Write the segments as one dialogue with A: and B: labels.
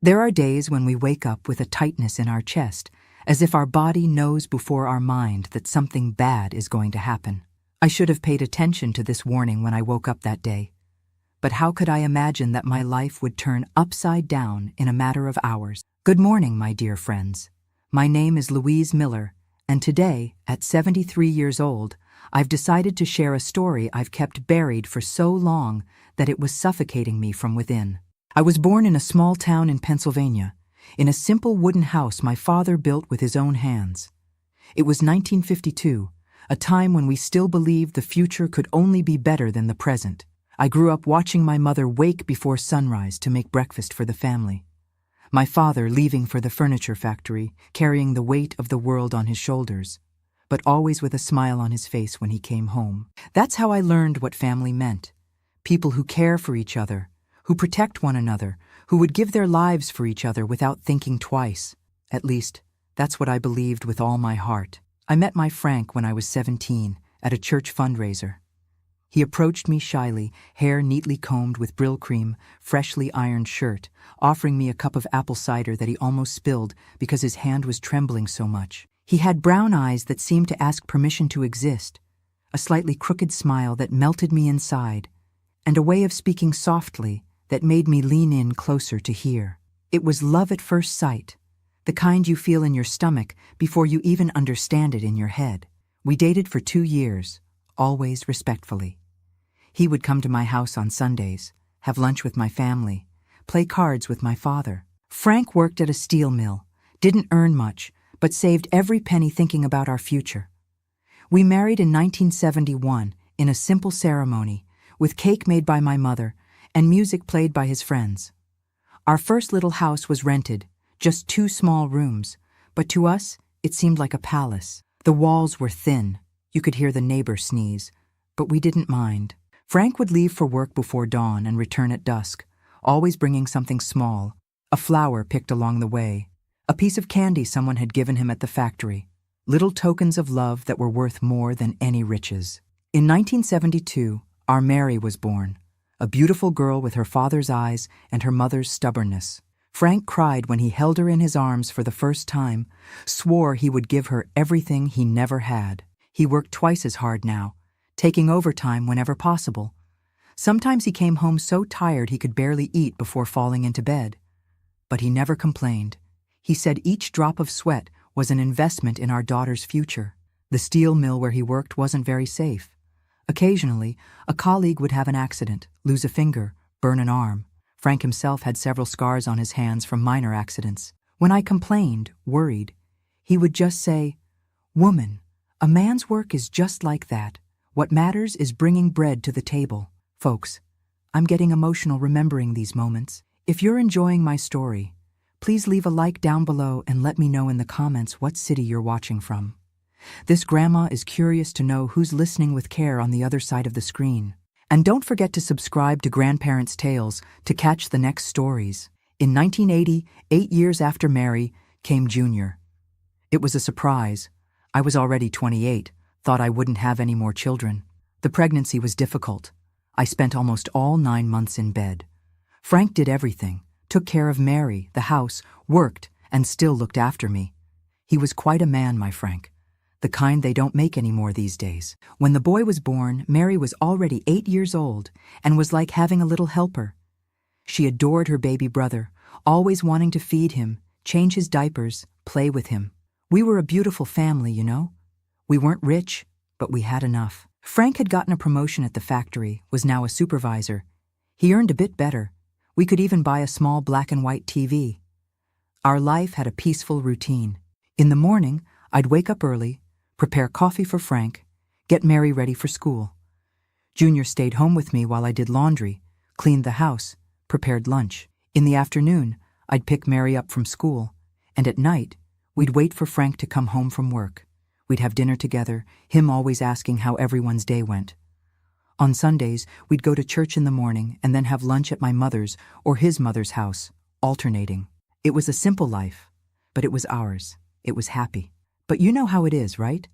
A: There are days when we wake up with a tightness in our chest, as if our body knows before our mind that something bad is going to happen. I should have paid attention to this warning when I woke up that day. But how could I imagine that my life would turn upside down in a matter of hours? Good morning, my dear friends. My name is Louise Miller, and today, at 73 years old, I've decided to share a story I've kept buried for so long that it was suffocating me from within. I was born in a small town in Pennsylvania, in a simple wooden house my father built with his own hands. It was 1952, a time when we still believed the future could only be better than the present. I grew up watching my mother wake before sunrise to make breakfast for the family. My father leaving for the furniture factory, carrying the weight of the world on his shoulders, but always with a smile on his face when he came home. That's how I learned what family meant. People who care for each other, who protect one another, who would give their lives for each other without thinking twice. At least, that's what I believed with all my heart. I met my Frank when I was 17 at a church fundraiser. He approached me shyly, hair neatly combed with Brill cream, freshly ironed shirt, offering me a cup of apple cider that he almost spilled because his hand was trembling so much. He had brown eyes that seemed to ask permission to exist, a slightly crooked smile that melted me inside, and a way of speaking softly that made me lean in closer to hear. It was love at first sight, the kind you feel in your stomach before you even understand it in your head. We dated for 2 years, always respectfully. He would come to my house on Sundays, have lunch with my family, play cards with my father. Frank worked at a steel mill, didn't earn much, but saved every penny thinking about our future. We married in 1971 in a simple ceremony, with cake made by my mother and music played by his friends. Our first little house was rented, just 2 small rooms, but to us, it seemed like a palace. The walls were thin. You could hear the neighbor sneeze, but we didn't mind. Frank would leave for work before dawn and return at dusk, always bringing something small, a flower picked along the way, a piece of candy someone had given him at the factory, little tokens of love that were worth more than any riches. In 1972, our Mary was born, a beautiful girl with her father's eyes and her mother's stubbornness. Frank cried when he held her in his arms for the first time, swore he would give her everything he never had. He worked twice as hard now, taking overtime whenever possible. Sometimes he came home so tired he could barely eat before falling into bed. But he never complained. He said each drop of sweat was an investment in our daughter's future. The steel mill where he worked wasn't very safe. Occasionally, a colleague would have an accident, lose a finger, burn an arm. Frank himself had several scars on his hands from minor accidents. When I complained, worried, he would just say, "Woman, a man's work is just like that. What matters is bringing bread to the table." Folks, I'm getting emotional remembering these moments. If you're enjoying my story, please leave a like down below and let me know in the comments what city you're watching from. This grandma is curious to know who's listening with care on the other side of the screen. And don't forget to subscribe to Grandparents' Tales to catch the next stories. In 1980, 8 years after Mary, came Junior. It was a surprise. I was already 28, thought I wouldn't have any more children. The pregnancy was difficult. I spent almost all 9 months in bed. Frank did everything, took care of Mary, the house, worked, and still looked after me. He was quite a man, my Frank. The kind they don't make anymore these days. When the boy was born, Mary was already 8 years old and was like having a little helper. She adored her baby brother, always wanting to feed him, change his diapers, play with him. We were a beautiful family, you know. We weren't rich, but we had enough. Frank had gotten a promotion at the factory, was now a supervisor. He earned a bit better. We could even buy a small black and white TV. Our life had a peaceful routine. In the morning, I'd wake up early, prepare coffee for Frank, get Mary ready for school. Junior stayed home with me while I did laundry, cleaned the house, prepared lunch. In the afternoon, I'd pick Mary up from school, and at night, we'd wait for Frank to come home from work. We'd have dinner together, him always asking how everyone's day went. On Sundays, we'd go to church in the morning and then have lunch at my mother's or his mother's house, alternating. It was a simple life, but it was ours. It was happy. But you know how it is, right?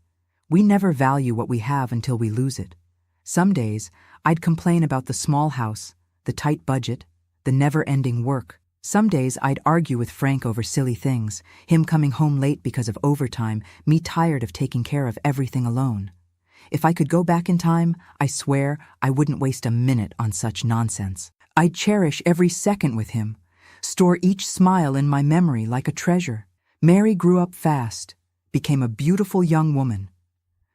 A: We never value what we have until we lose it. Some days, I'd complain about the small house, the tight budget, the never-ending work. Some days I'd argue with Frank over silly things, him coming home late because of overtime, me tired of taking care of everything alone. If I could go back in time, I swear I wouldn't waste a minute on such nonsense. I'd cherish every second with him, store each smile in my memory like a treasure. Mary grew up fast, became a beautiful young woman.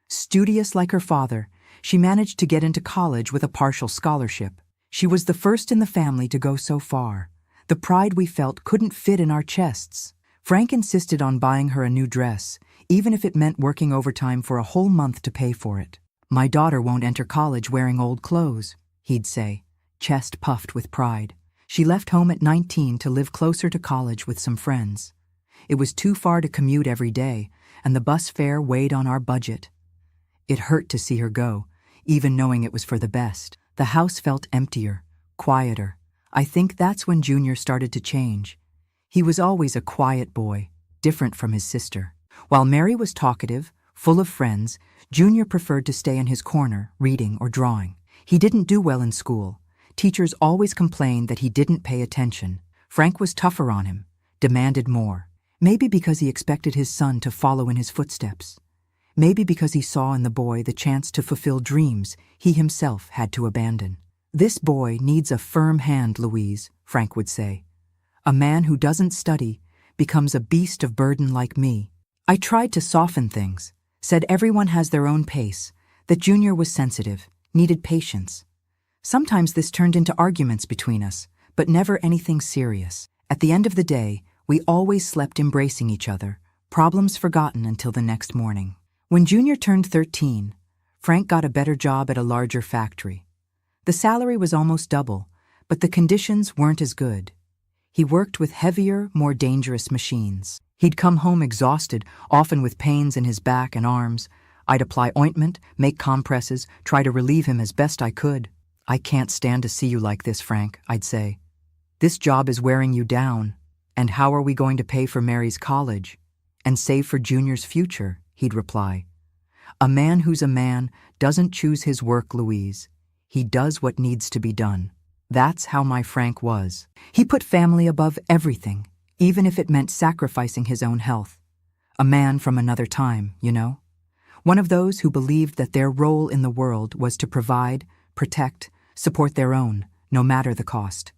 A: Studious like her father, she managed to get into college with a partial scholarship. She was the first in the family to go so far. The pride we felt couldn't fit in our chests. Frank insisted on buying her a new dress, even if it meant working overtime for a whole month to pay for it. "My daughter won't enter college wearing old clothes," he'd say, chest puffed with pride. She left home at 19 to live closer to college with some friends. It was too far to commute every day, and the bus fare weighed on our budget. It hurt to see her go, even knowing it was for the best. The house felt emptier, quieter. I think that's when Junior started to change. He was always a quiet boy, different from his sister. While Mary was talkative, full of friends, Junior preferred to stay in his corner, reading or drawing. He didn't do well in school. Teachers always complained that he didn't pay attention. Frank was tougher on him, demanded more. Maybe because he expected his son to follow in his footsteps. Maybe because he saw in the boy the chance to fulfill dreams he himself had to abandon. "This boy needs a firm hand, Louise," Frank would say. "A man who doesn't study becomes a beast of burden like me." I tried to soften things, said everyone has their own pace, that Junior was sensitive, needed patience. Sometimes this turned into arguments between us, but never anything serious. At the end of the day, we always slept embracing each other, problems forgotten until the next morning. When Junior turned 13, Frank got a better job at a larger factory. The salary was almost double, but the conditions weren't as good. He worked with heavier, more dangerous machines. He'd come home exhausted, often with pains in his back and arms. I'd apply ointment, make compresses, try to relieve him as best I could. "I can't stand to see you like this, Frank," I'd say. "This job is wearing you down. And how are we going to pay for Mary's college? And save for Junior's future?" he'd reply. "A man who's a man doesn't choose his work, Louise. He does what needs to be done." That's how my Frank was. He put family above everything, even if it meant sacrificing his own health. A man from another time, you know? One of those who believed that their role in the world was to provide, protect, support their own, no matter the cost.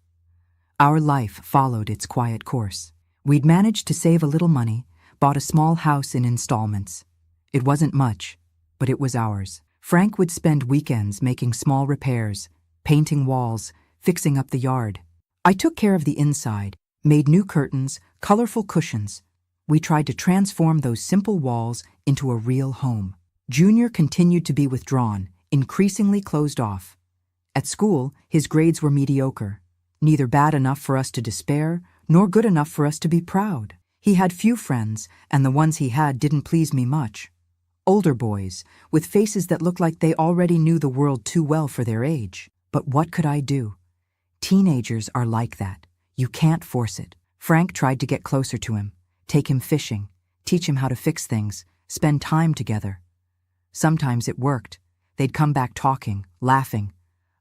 A: Our life followed its quiet course. We'd managed to save a little money, bought a small house in installments. It wasn't much, but it was ours. Frank would spend weekends making small repairs, painting walls, fixing up the yard. I took care of the inside, made new curtains, colorful cushions. We tried to transform those simple walls into a real home. Junior continued to be withdrawn, increasingly closed off. At school, his grades were mediocre, neither bad enough for us to despair, nor good enough for us to be proud. He had few friends, and the ones he had didn't please me much. Older boys, with faces that looked like they already knew the world too well for their age. But what could I do? Teenagers are like that. You can't force it. Frank tried to get closer to him, take him fishing, teach him how to fix things, spend time together. Sometimes it worked. They'd come back talking, laughing.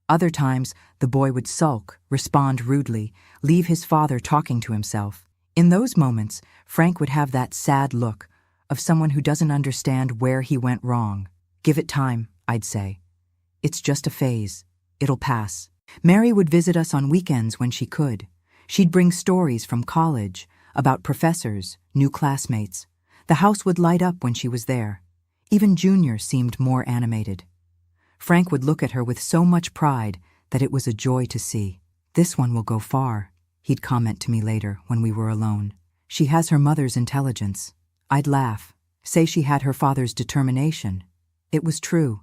A: Other times, the boy would sulk, respond rudely, leave his father talking to himself. In those moments, Frank would have that sad look of someone who doesn't understand where he went wrong. "Give it time," I'd say. "It's just a phase. It'll pass." Mary would visit us on weekends when she could. She'd bring stories from college, about professors, new classmates. The house would light up when she was there. Even Junior seemed more animated. Frank would look at her with so much pride that it was a joy to see. "This one will go far," he'd comment to me later when we were alone. "She has her mother's intelligence." I'd laugh, say she had her father's determination. It was true.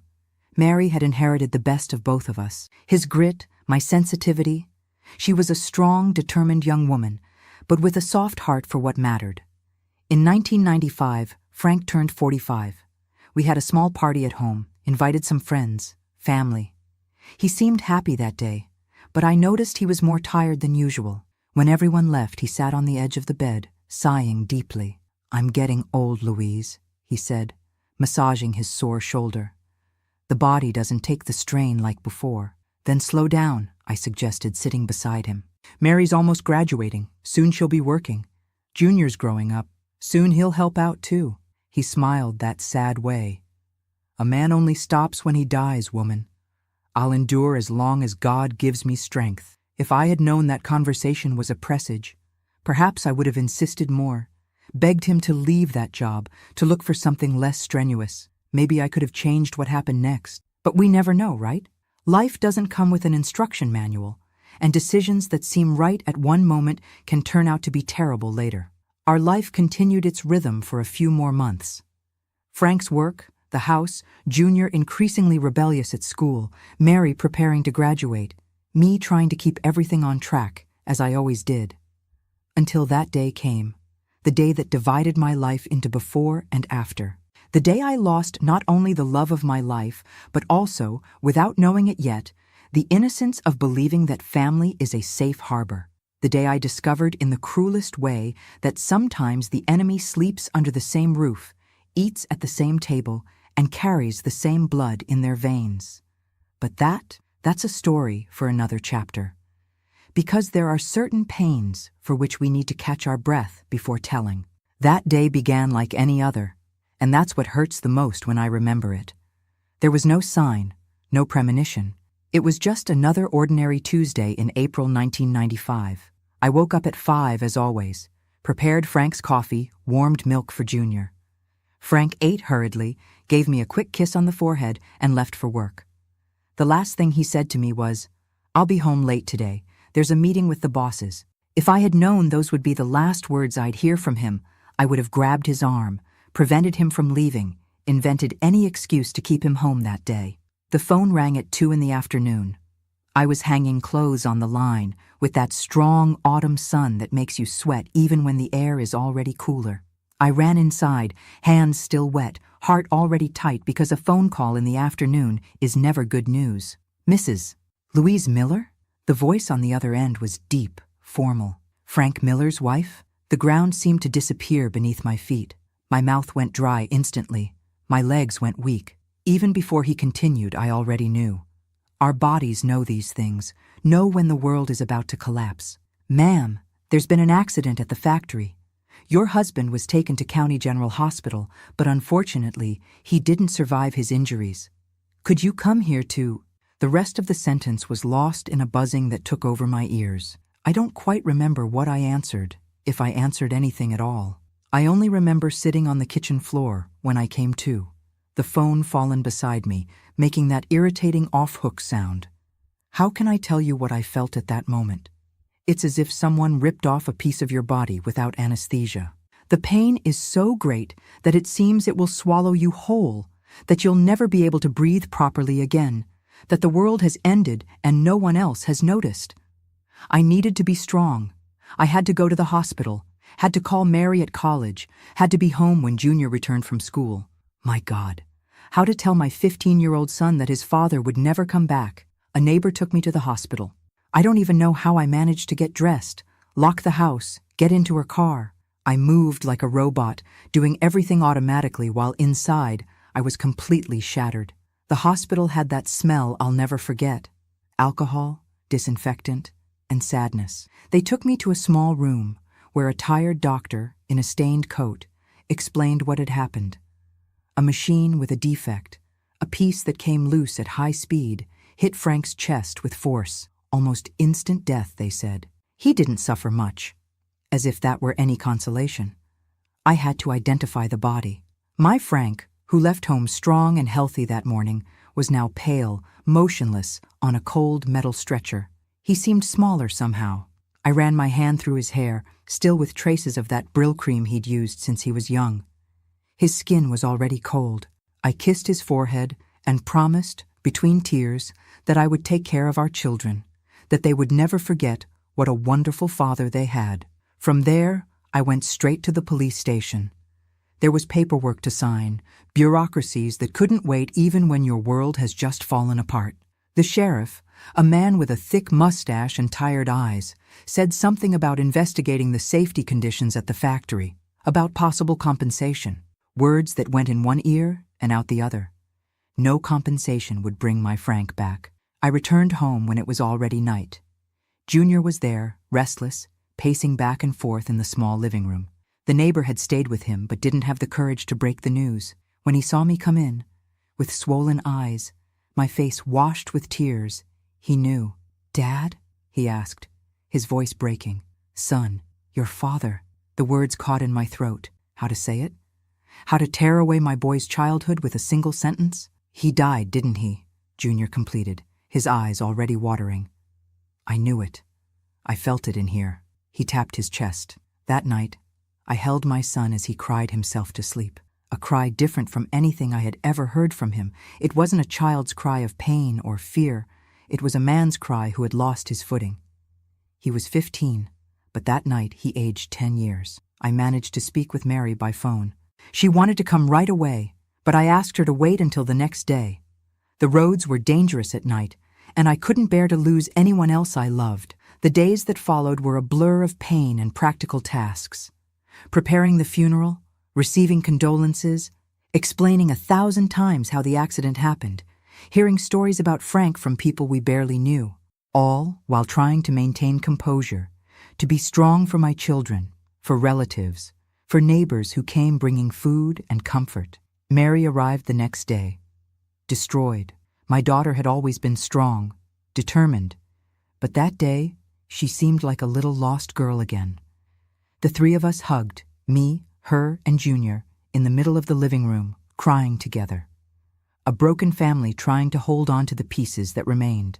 A: Mary had inherited the best of both of us. His grit, my sensitivity. She was a strong, determined young woman, but with a soft heart for what mattered. In 1995, Frank turned 45. We had a small party at home, invited some friends, family. He seemed happy that day, but I noticed he was more tired than usual. When everyone left, he sat on the edge of the bed, sighing deeply. "I'm getting old, Louise," he said, massaging his sore shoulder. "The body doesn't take the strain like before." "Then slow down," I suggested, sitting beside him. Mary's almost graduating. Soon she'll be working. Junior's growing up. Soon he'll help out too. He smiled that sad way. A man only stops when he dies, woman. I'll endure as long as God gives me strength. If I had known that conversation was a presage, perhaps I would have insisted more, begged him to leave that job, to look for something less strenuous. Maybe I could have changed what happened next. But we never know, right? Life doesn't come with an instruction manual, and decisions that seem right at one moment can turn out to be terrible later. Our life continued its rhythm for a few more months. Frank's work, the house, Junior increasingly rebellious at school, Mary preparing to graduate, me trying to keep everything on track, as I always did. Until that day came, the day that divided my life into before and after. The day I lost not only the love of my life, but also, without knowing it yet, the innocence of believing that family is a safe harbor. The day I discovered in the cruelest way that sometimes the enemy sleeps under the same roof, eats at the same table, and carries the same blood in their veins. But that's a story for another chapter. Because there are certain pains for which we need to catch our breath before telling. That day began like any other, and that's what hurts the most when I remember it. There was no sign, no premonition. It was just another ordinary Tuesday in April 1995. I woke up at 5 as always, prepared Frank's coffee, warmed milk for Junior. Frank ate hurriedly, gave me a quick kiss on the forehead, and left for work. The last thing he said to me was, "I'll be home late today. There's a meeting with the bosses." If I had known those would be the last words I'd hear from him, I would have grabbed his arm, prevented him from leaving, invented any excuse to keep him home that day. The phone rang at 2 in the afternoon. I was hanging clothes on the line, with that strong autumn sun that makes you sweat even when the air is already cooler. I ran inside, hands still wet, heart already tight because a phone call in the afternoon is never good news. "Mrs. Louise Miller?" The voice on the other end was deep, formal. Frank Miller's wife? The ground seemed to disappear beneath my feet. My mouth went dry instantly. My legs went weak. Even before he continued, I already knew. Our bodies know these things, know when the world is about to collapse. "Ma'am, there's been an accident at the factory. Your husband was taken to County General Hospital, but unfortunately, he didn't survive his injuries. Could you come here to—" The rest of the sentence was lost in a buzzing that took over my ears. I don't quite remember what I answered, if I answered anything at all. I only remember sitting on the kitchen floor when I came to, the phone fallen beside me, making that irritating off-hook sound. How can I tell you what I felt at that moment? It's as if someone ripped off a piece of your body without anesthesia. The pain is so great that it seems it will swallow you whole, that you'll never be able to breathe properly again, that the world has ended and no one else has noticed. I needed to be strong. I had to go to the hospital, had to call Mary at college, had to be home when Junior returned from school. My God, how to tell my 15-year-old son that his father would never come back. A neighbor took me to the hospital. I don't even know how I managed to get dressed, lock the house, get into her car. I moved like a robot, doing everything automatically while inside I was completely shattered. The hospital had that smell I'll never forget. Alcohol, disinfectant, and sadness. They took me to a small room where a tired doctor, in a stained coat, explained what had happened. A machine with a defect, a piece that came loose at high speed, hit Frank's chest with force. Almost instant death, they said. He didn't suffer much. As if that were any consolation. I had to identify the body. My Frank, who left home strong and healthy that morning, was now pale, motionless, on a cold metal stretcher. He seemed smaller somehow. I ran my hand through his hair, still with traces of that Brill cream he'd used since he was young. His skin was already cold. I kissed his forehead and promised, between tears, that I would take care of our children, that they would never forget what a wonderful father they had. From there, I went straight to the police station. There was paperwork to sign, bureaucracies that couldn't wait even when your world has just fallen apart. The sheriff, a man with a thick mustache and tired eyes, said something about investigating the safety conditions at the factory, about possible compensation, words that went in one ear and out the other. No compensation would bring my Frank back. I returned home when it was already night. Junior was there, restless, pacing back and forth in the small living room. The neighbor had stayed with him but didn't have the courage to break the news. When he saw me come in, with swollen eyes, my face washed with tears, he knew. "Dad?" he asked, his voice breaking. "Son, your father." The words caught in my throat. How to say it? How to tear away my boy's childhood with a single sentence? "He died, didn't he?" Junior completed, his eyes already watering. I knew it. I felt it in here. He tapped his chest. That night, I held my son as he cried himself to sleep. A cry different from anything I had ever heard from him. It wasn't a child's cry of pain or fear. It was a man's cry who had lost his footing. He was 15, but that night he aged 10 years. I managed to speak with Mary by phone. She wanted to come right away, but I asked her to wait until the next day. The roads were dangerous at night, and I couldn't bear to lose anyone else I loved. The days that followed were a blur of pain and practical tasks. Preparing the funeral, receiving condolences, explaining 1,000 times how the accident happened, hearing stories about Frank from people we barely knew, all while trying to maintain composure, to be strong for my children, for relatives, for neighbors who came bringing food and comfort. Mary arrived the next day, destroyed. My daughter had always been strong, determined, but that day she seemed like a little lost girl again. The three of us hugged, me, her, and Junior, in the middle of the living room, crying together. A broken family trying to hold on to the pieces that remained.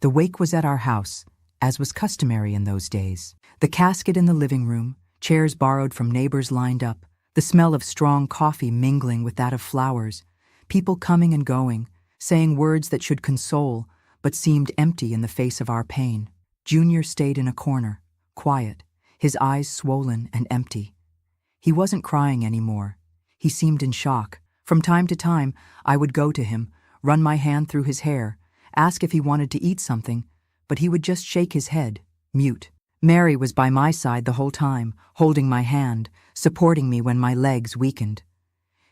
A: The wake was at our house, as was customary in those days. The casket in the living room, chairs borrowed from neighbors lined up, the smell of strong coffee mingling with that of flowers, people coming and going, saying words that should console, but seemed empty in the face of our pain. Junior stayed in a corner, quiet, his eyes swollen and empty. He wasn't crying anymore. He seemed in shock. From time to time, I would go to him, run my hand through his hair, ask if he wanted to eat something, but he would just shake his head, mute. Mary was by my side the whole time, holding my hand, supporting me when my legs weakened.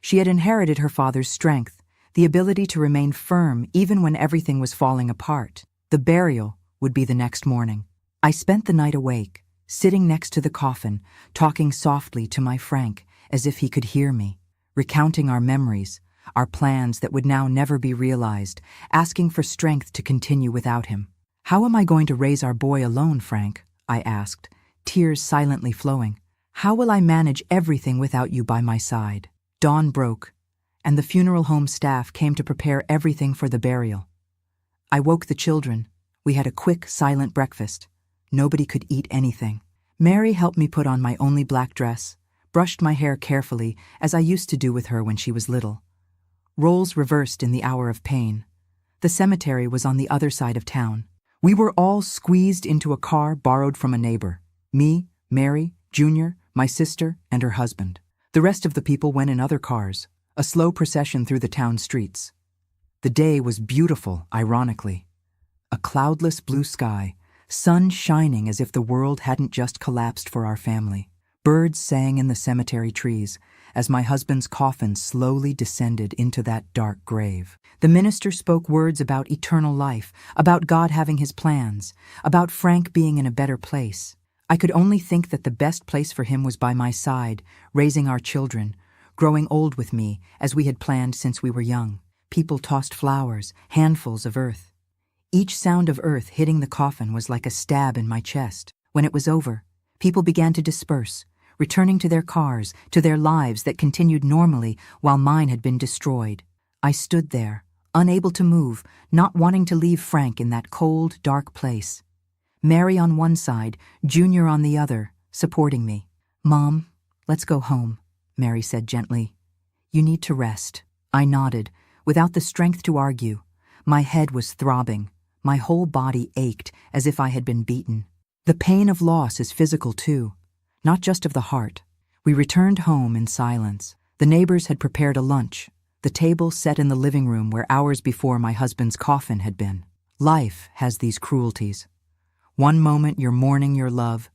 A: She had inherited her father's strength, the ability to remain firm even when everything was falling apart. The burial would be the next morning. I spent the night awake, sitting next to the coffin, talking softly to my Frank as if he could hear me, recounting our memories, our plans that would now never be realized, asking for strength to continue without him. "How am I going to raise our boy alone, Frank?" I asked, tears silently flowing. "How will I manage everything without you by my side?" Dawn broke, and the funeral home staff came to prepare everything for the burial. I woke the children. We had a quick, silent breakfast. Nobody could eat anything. Mary helped me put on my only black dress, brushed my hair carefully, as I used to do with her when she was little. Roles reversed in the hour of pain. The cemetery was on the other side of town. We were all squeezed into a car borrowed from a neighbor. Me, Mary, Junior, my sister, and her husband. The rest of the people went in other cars, a slow procession through the town streets. The day was beautiful, ironically. A cloudless blue sky, sun shining as if the world hadn't just collapsed for our family. Birds sang in the cemetery trees as my husband's coffin slowly descended into that dark grave. The minister spoke words about eternal life, about God having his plans, about Frank being in a better place. I could only think that the best place for him was by my side, raising our children, growing old with me as we had planned since we were young. People tossed flowers, handfuls of earth. Each sound of earth hitting the coffin was like a stab in my chest. When it was over, people began to disperse, returning to their cars, to their lives that continued normally while mine had been destroyed. I stood there, unable to move, not wanting to leave Frank in that cold, dark place. Mary on one side, Junior on the other, supporting me. "Mom, let's go home," Mary said gently. "You need to rest." I nodded, without the strength to argue. My head was throbbing. My whole body ached as if I had been beaten. The pain of loss is physical too, not just of the heart. We returned home in silence. The neighbors had prepared a lunch, the table set in the living room where hours before my husband's coffin had been. Life has these cruelties. One moment you're mourning your love,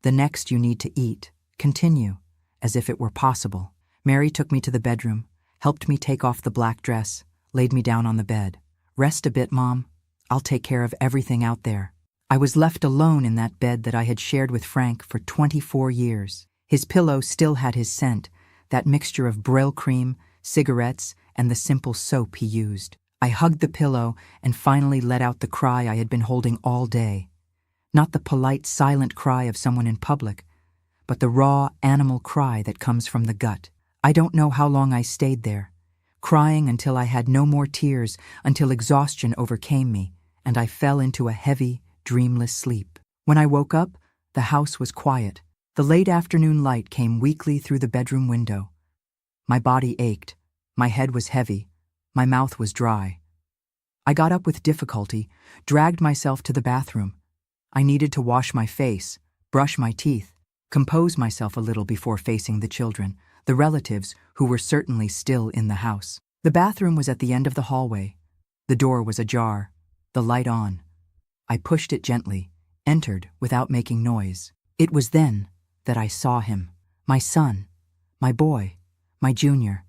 A: the next you need to eat, continue, as if it were possible. Mary took me to the bedroom, helped me take off the black dress, laid me down on the bed. "Rest a bit, Mom. I'll take care of everything out there." I was left alone in that bed that I had shared with Frank for 24 years. His pillow still had his scent, that mixture of Brill cream, cigarettes, and the simple soap he used. I hugged the pillow and finally let out the cry I had been holding all day. Not the polite, silent cry of someone in public, but the raw, animal cry that comes from the gut. I don't know how long I stayed there, crying until I had no more tears, until exhaustion overcame me, and I fell into a heavy, dreamless sleep. When I woke up, the house was quiet. The late afternoon light came weakly through the bedroom window. My body ached, my head was heavy, my mouth was dry. I got up with difficulty, dragged myself to the bathroom. I needed to wash my face, brush my teeth, compose myself a little before facing the children, the relatives who were certainly still in the house. The bathroom was at the end of the hallway. The door was ajar, the light on. I pushed it gently, entered without making noise. It was then that I saw him, my son, my boy, my junior.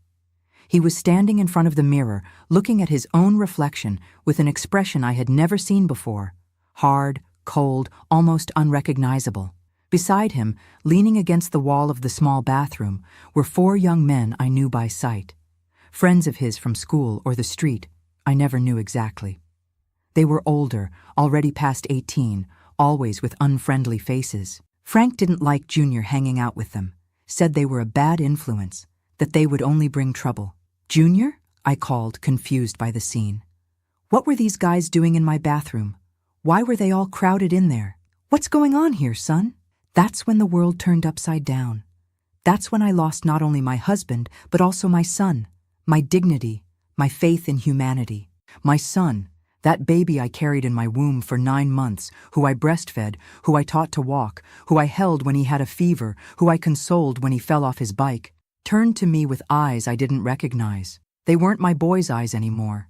A: He was standing in front of the mirror, looking at his own reflection with an expression I had never seen before, hard, cold, almost unrecognizable. Beside him, leaning against the wall of the small bathroom, were 4 young men I knew by sight. Friends of his from school or the street, I never knew exactly. They were older, already past 18, always with unfriendly faces. Frank didn't like Junior hanging out with them, said they were a bad influence, that they would only bring trouble. "Junior?" I called, confused by the scene. "What were these guys doing in my bathroom? Why were they all crowded in there? What's going on here, son?" That's when the world turned upside down. That's when I lost not only my husband, but also my son, my dignity, my faith in humanity. My son, that baby I carried in my womb for 9 months, who I breastfed, who I taught to walk, who I held when he had a fever, who I consoled when he fell off his bike, turned to me with eyes I didn't recognize. They weren't my boy's eyes anymore.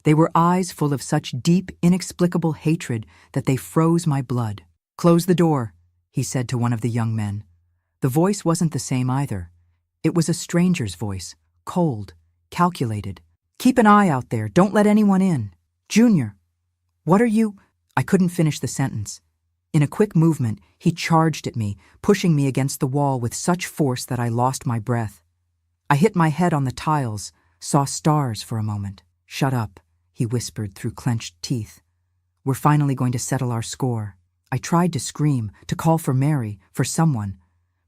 A: They were eyes full of such deep, inexplicable hatred that they froze my blood. "Close the door," he said to one of the young men. The voice wasn't the same either. It was a stranger's voice, cold, calculated. "Keep an eye out there, don't let anyone in. Junior, what are you—" I couldn't finish the sentence. In a quick movement, he charged at me, pushing me against the wall with such force that I lost my breath. I hit my head on the tiles, saw stars for a moment. "Shut up," he whispered through clenched teeth. "We're finally going to settle our score." I tried to scream, to call for Mary, for someone,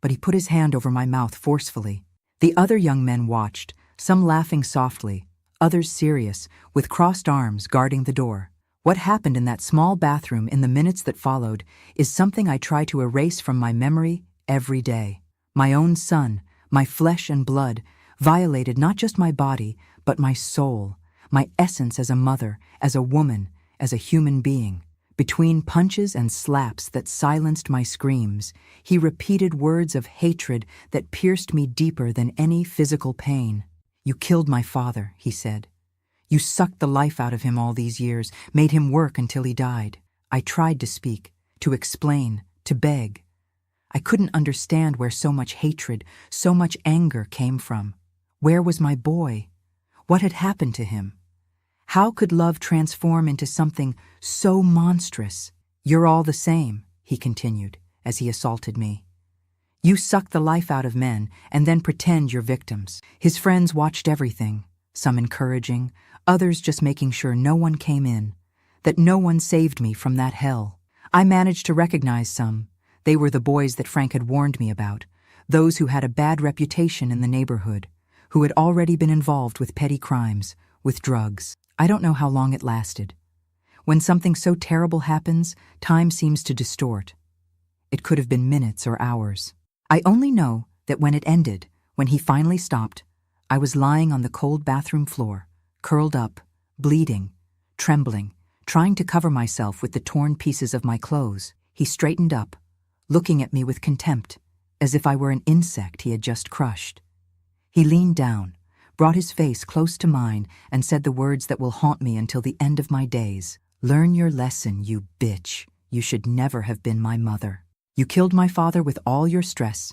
A: but he put his hand over my mouth forcefully. The other young men watched, some laughing softly, others serious, with crossed arms guarding the door. What happened in that small bathroom in the minutes that followed is something I try to erase from my memory every day. My own son, my flesh and blood, violated not just my body, but my soul, my essence as a mother, as a woman, as a human being. Between punches and slaps that silenced my screams, he repeated words of hatred that pierced me deeper than any physical pain. "You killed my father," he said. "You sucked the life out of him all these years, made him work until he died." I tried to speak, to explain, to beg. I couldn't understand where so much hatred, so much anger came from. Where was my boy? What had happened to him? How could love transform into something so monstrous? "You're all the same," he continued, as he assaulted me. "You suck the life out of men and then pretend you're victims." His friends watched everything, some encouraging, others just making sure no one came in, that no one saved me from that hell. I managed to recognize some. They were the boys that Frank had warned me about, those who had a bad reputation in the neighborhood, who had already been involved with petty crimes, with drugs. I don't know how long it lasted. When something so terrible happens, time seems to distort. It could have been minutes or hours. I only know that when it ended, when he finally stopped, I was lying on the cold bathroom floor, curled up, bleeding, trembling, trying to cover myself with the torn pieces of my clothes. He straightened up, looking at me with contempt, as if I were an insect he had just crushed. He leaned down, brought his face close to mine, and said the words that will haunt me until the end of my days. "Learn your lesson, you bitch. You should never have been my mother. You killed my father with all your stress.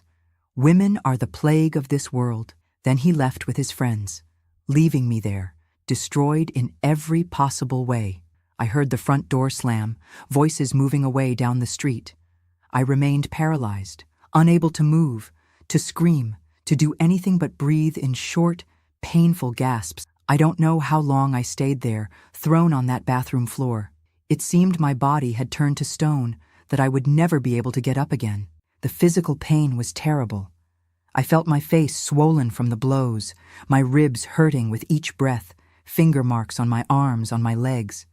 A: Women are the plague of this world." Then he left with his friends, leaving me there, destroyed in every possible way. I heard the front door slam, voices moving away down the street. I remained paralyzed, unable to move, to scream, to do anything but breathe in short, painful gasps. I don't know how long I stayed there, thrown on that bathroom floor. It seemed my body had turned to stone, that I would never be able to get up again. The physical pain was terrible. I felt my face swollen from the blows, my ribs hurting with each breath, finger marks on my arms, on my legs.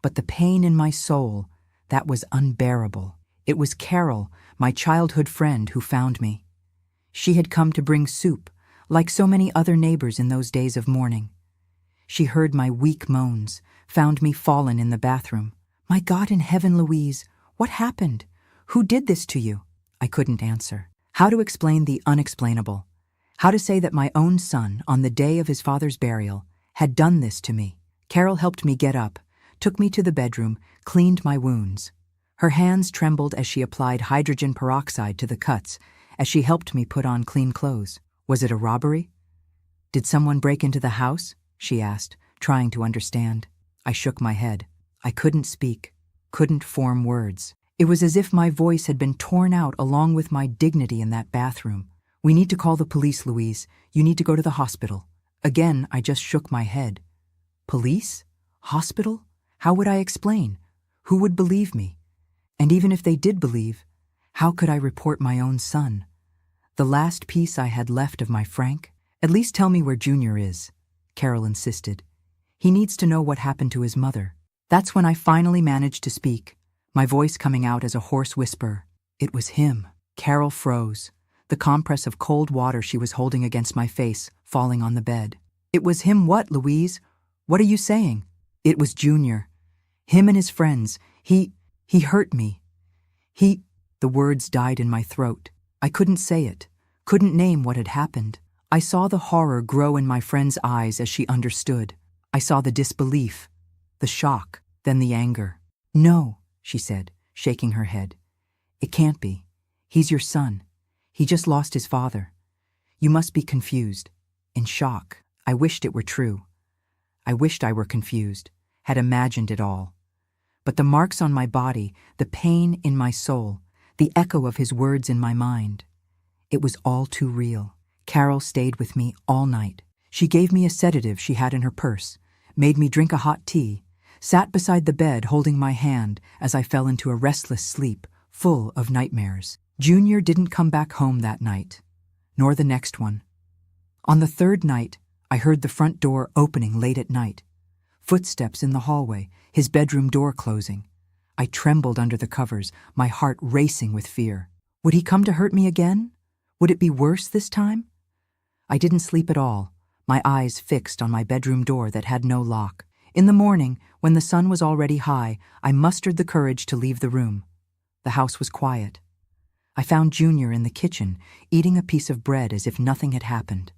A: But the pain in my soul, that was unbearable. It was Carol, my childhood friend, who found me. She had come to bring soup, like so many other neighbors in those days of mourning. She heard my weak moans, found me fallen in the bathroom. "My God in heaven, Louise, what happened? Who did this to you?" I couldn't answer. How to explain the unexplainable? How to say that my own son, on the day of his father's burial, had done this to me? Carol helped me get up, took me to the bedroom, cleaned my wounds. Her hands trembled as she applied hydrogen peroxide to the cuts, as she helped me put on clean clothes. Was it a robbery? Did someone break into the house? She asked, trying to understand. I shook my head. I couldn't speak, couldn't form words. It was as if my voice had been torn out along with my dignity in that bathroom. "We need to call the police, Louise. You need to go to the hospital." Again, I just shook my head. Police? Hospital? How would I explain? Who would believe me? And even if they did believe, how could I report my own son? The last piece I had left of my Frank? "At least tell me where Junior is," Carol insisted. "He needs to know what happened to his mother." That's when I finally managed to speak, my voice coming out as a hoarse whisper. It was him. Carol froze, the compress of cold water she was holding against my face falling on the bed. "It was him what, Louise? What are you saying?" "It was Junior. Him and his friends. He hurt me. The words died in my throat. I couldn't say it, couldn't name what had happened. I saw the horror grow in my friend's eyes as she understood. I saw the disbelief, the shock, then the anger. "No," she said, shaking her head. "It can't be. He's your son. He just lost his father. You must be confused, in shock." I wished it were true. I wished I were confused, had imagined it all. But the marks on my body, the pain in my soul, the echo of his words in my mind, it was all too real. Carol stayed with me all night. She gave me a sedative she had in her purse, made me drink a hot tea, sat beside the bed holding my hand as I fell into a restless sleep, full of nightmares. Junior didn't come back home that night, nor the next one. On the third night, I heard the front door opening late at night, footsteps in the hallway, his bedroom door closing. I trembled under the covers, my heart racing with fear. Would he come to hurt me again? Would it be worse this time? I didn't sleep at all, my eyes fixed on my bedroom door that had no lock. In the morning, when the sun was already high, I mustered the courage to leave the room. The house was quiet. I found Junior in the kitchen, eating a piece of bread as if nothing had happened.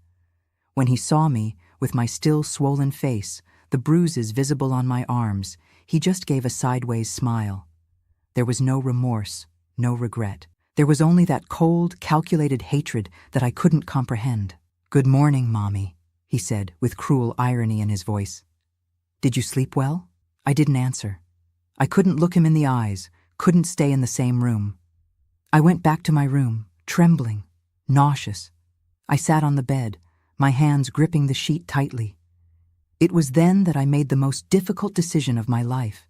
A: When he saw me, with my still swollen face, the bruises visible on my arms, he just gave a sideways smile. There was no remorse, no regret. There was only that cold, calculated hatred that I couldn't comprehend. "Good morning, Mommy," he said, with cruel irony in his voice. "Did you sleep well?" I didn't answer. I couldn't look him in the eyes, couldn't stay in the same room. I went back to my room, trembling, nauseous. I sat on the bed, my hands gripping the sheet tightly. It was then that I made the most difficult decision of my life,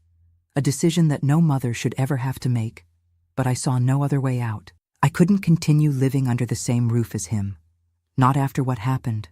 A: a decision that no mother should ever have to make, but I saw no other way out. I couldn't continue living under the same roof as him, not after what happened,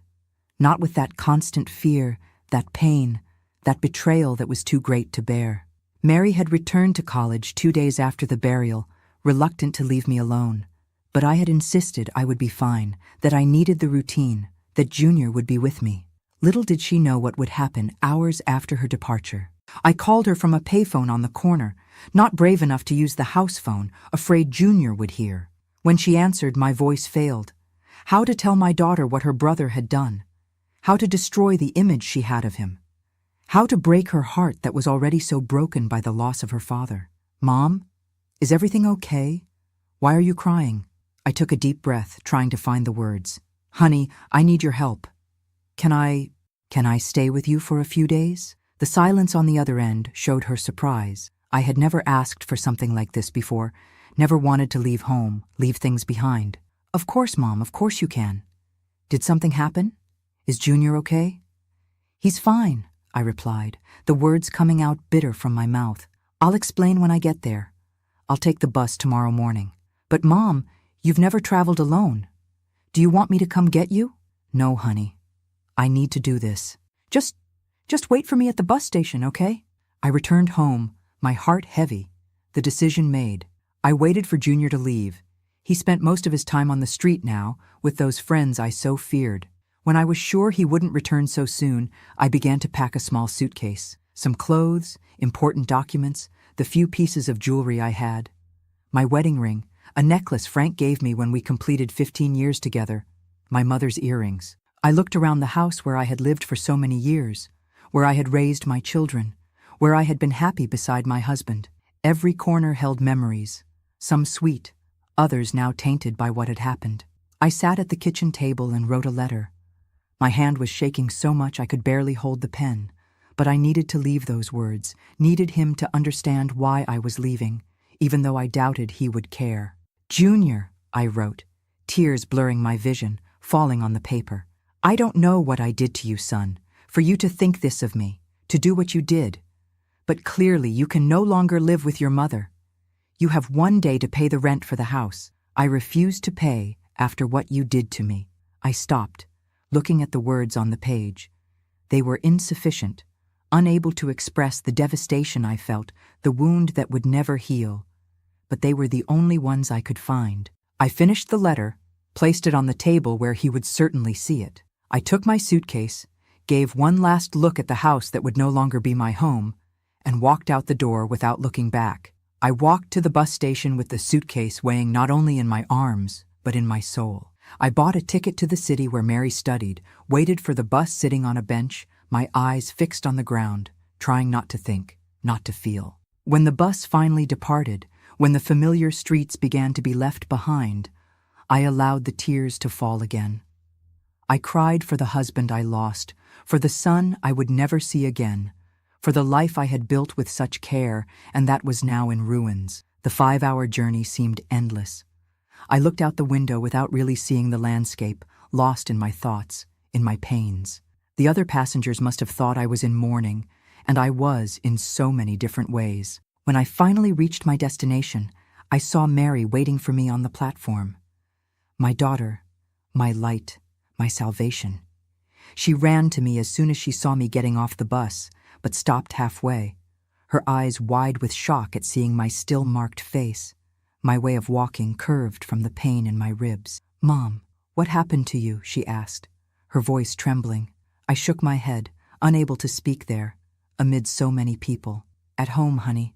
A: not with that constant fear, that pain, that betrayal that was too great to bear. Mary had returned to college 2 days after the burial, reluctant to leave me alone, but I had insisted I would be fine, that I needed the routine, that Junior would be with me. Little did she know what would happen hours after her departure. I called her from a payphone on the corner, not brave enough to use the house phone, afraid Junior would hear. When she answered, my voice failed. How to tell my daughter what her brother had done? How to destroy the image she had of him? How to break her heart that was already so broken by the loss of her father? "Mom, is everything okay? Why are you crying?" I took a deep breath, trying to find the words. "Honey, I need your help. Can I stay with you for a few days?" The silence on the other end showed her surprise. I had never asked for something like this before, never wanted to leave home, leave things behind. Of course, Mom, of course you can. Did something happen? Is Junior okay? He's fine, I replied, the words coming out bitter from my mouth. I'll explain when I get there. I'll take the bus tomorrow morning. But Mom, you've never traveled alone. Do you want me to come get you? No, honey. I need to do this. Just wait for me at the bus station, okay? I returned home, my heart heavy, the decision made. I waited for Junior to leave. He spent most of his time on the street now, with those friends I so feared. When I was sure he wouldn't return so soon, I began to pack a small suitcase. Some clothes, important documents, the few pieces of jewelry I had. My wedding ring, a necklace Frank gave me when we completed 15 years together. My mother's earrings. I looked around the house where I had lived for so many years, where I had raised my children, where I had been happy beside my husband. Every corner held memories, some sweet, others now tainted by what had happened. I sat at the kitchen table and wrote a letter. My hand was shaking so much I could barely hold the pen, but I needed to leave those words, needed him to understand why I was leaving, even though I doubted he would care. Junior, I wrote, tears blurring my vision, falling on the paper. I don't know what I did to you, son, for you to think this of me, to do what you did. But clearly you can no longer live with your mother. You have one day to pay the rent for the house. I refuse to pay after what you did to me. I stopped, looking at the words on the page. They were insufficient, unable to express the devastation I felt, the wound that would never heal. But they were the only ones I could find. I finished the letter, placed it on the table where he would certainly see it. I took my suitcase, gave one last look at the house that would no longer be my home, and walked out the door without looking back. I walked to the bus station with the suitcase weighing not only in my arms, but in my soul. I bought a ticket to the city where Mary studied, waited for the bus sitting on a bench, my eyes fixed on the ground, trying not to think, not to feel. When the bus finally departed, when the familiar streets began to be left behind, I allowed the tears to fall again. I cried for the husband I lost, for the son I would never see again, for the life I had built with such care and that was now in ruins. The 5-hour journey seemed endless. I looked out the window without really seeing the landscape, lost in my thoughts, in my pains. The other passengers must have thought I was in mourning, and I was in so many different ways. When I finally reached my destination, I saw Mary waiting for me on the platform. My daughter, my light, my salvation. She ran to me as soon as she saw me getting off the bus, but stopped halfway, her eyes wide with shock at seeing my still-marked face. My way of walking curved from the pain in my ribs. Mom, what happened to you? She asked, her voice trembling. I shook my head, unable to speak there, amid so many people. At home, honey.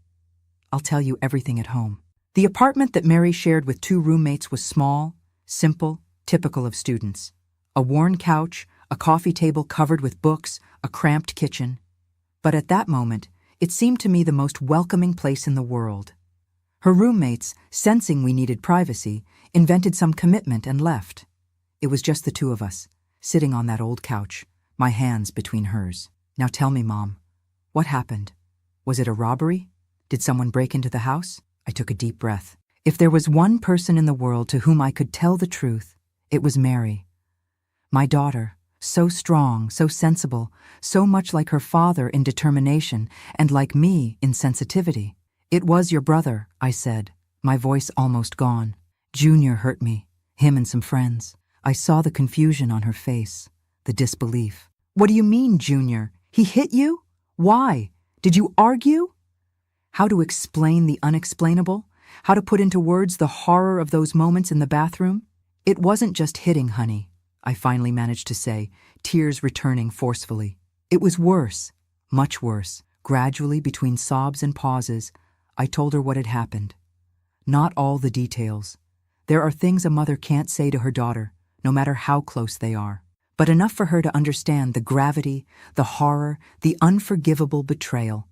A: I'll tell you everything at home. The apartment that Mary shared with 2 roommates was small, simple, typical of students. A worn couch, a coffee table covered with books, a cramped kitchen. But at that moment, it seemed to me the most welcoming place in the world. Her roommates, sensing we needed privacy, invented some commitment and left. It was just the 2 of us, sitting on that old couch, my hands between hers. Now tell me, Mom, what happened? Was it a robbery? Did someone break into the house? I took a deep breath. If there was one person in the world to whom I could tell the truth, it was Mary. My daughter, so strong, so sensible, so much like her father in determination, and like me in sensitivity. It was your brother, I said, my voice almost gone. Junior hurt me, him and some friends. I saw the confusion on her face, the disbelief. What do you mean, Junior? He hit you? Why? Did you argue? How to explain the unexplainable? How to put into words the horror of those moments in the bathroom? It wasn't just hitting, honey, I finally managed to say, tears returning forcefully. It was worse, much worse. Gradually, between sobs and pauses, I told her what had happened. Not all the details. There are things a mother can't say to her daughter, no matter how close they are. But enough for her to understand the gravity, the horror, the unforgivable betrayal.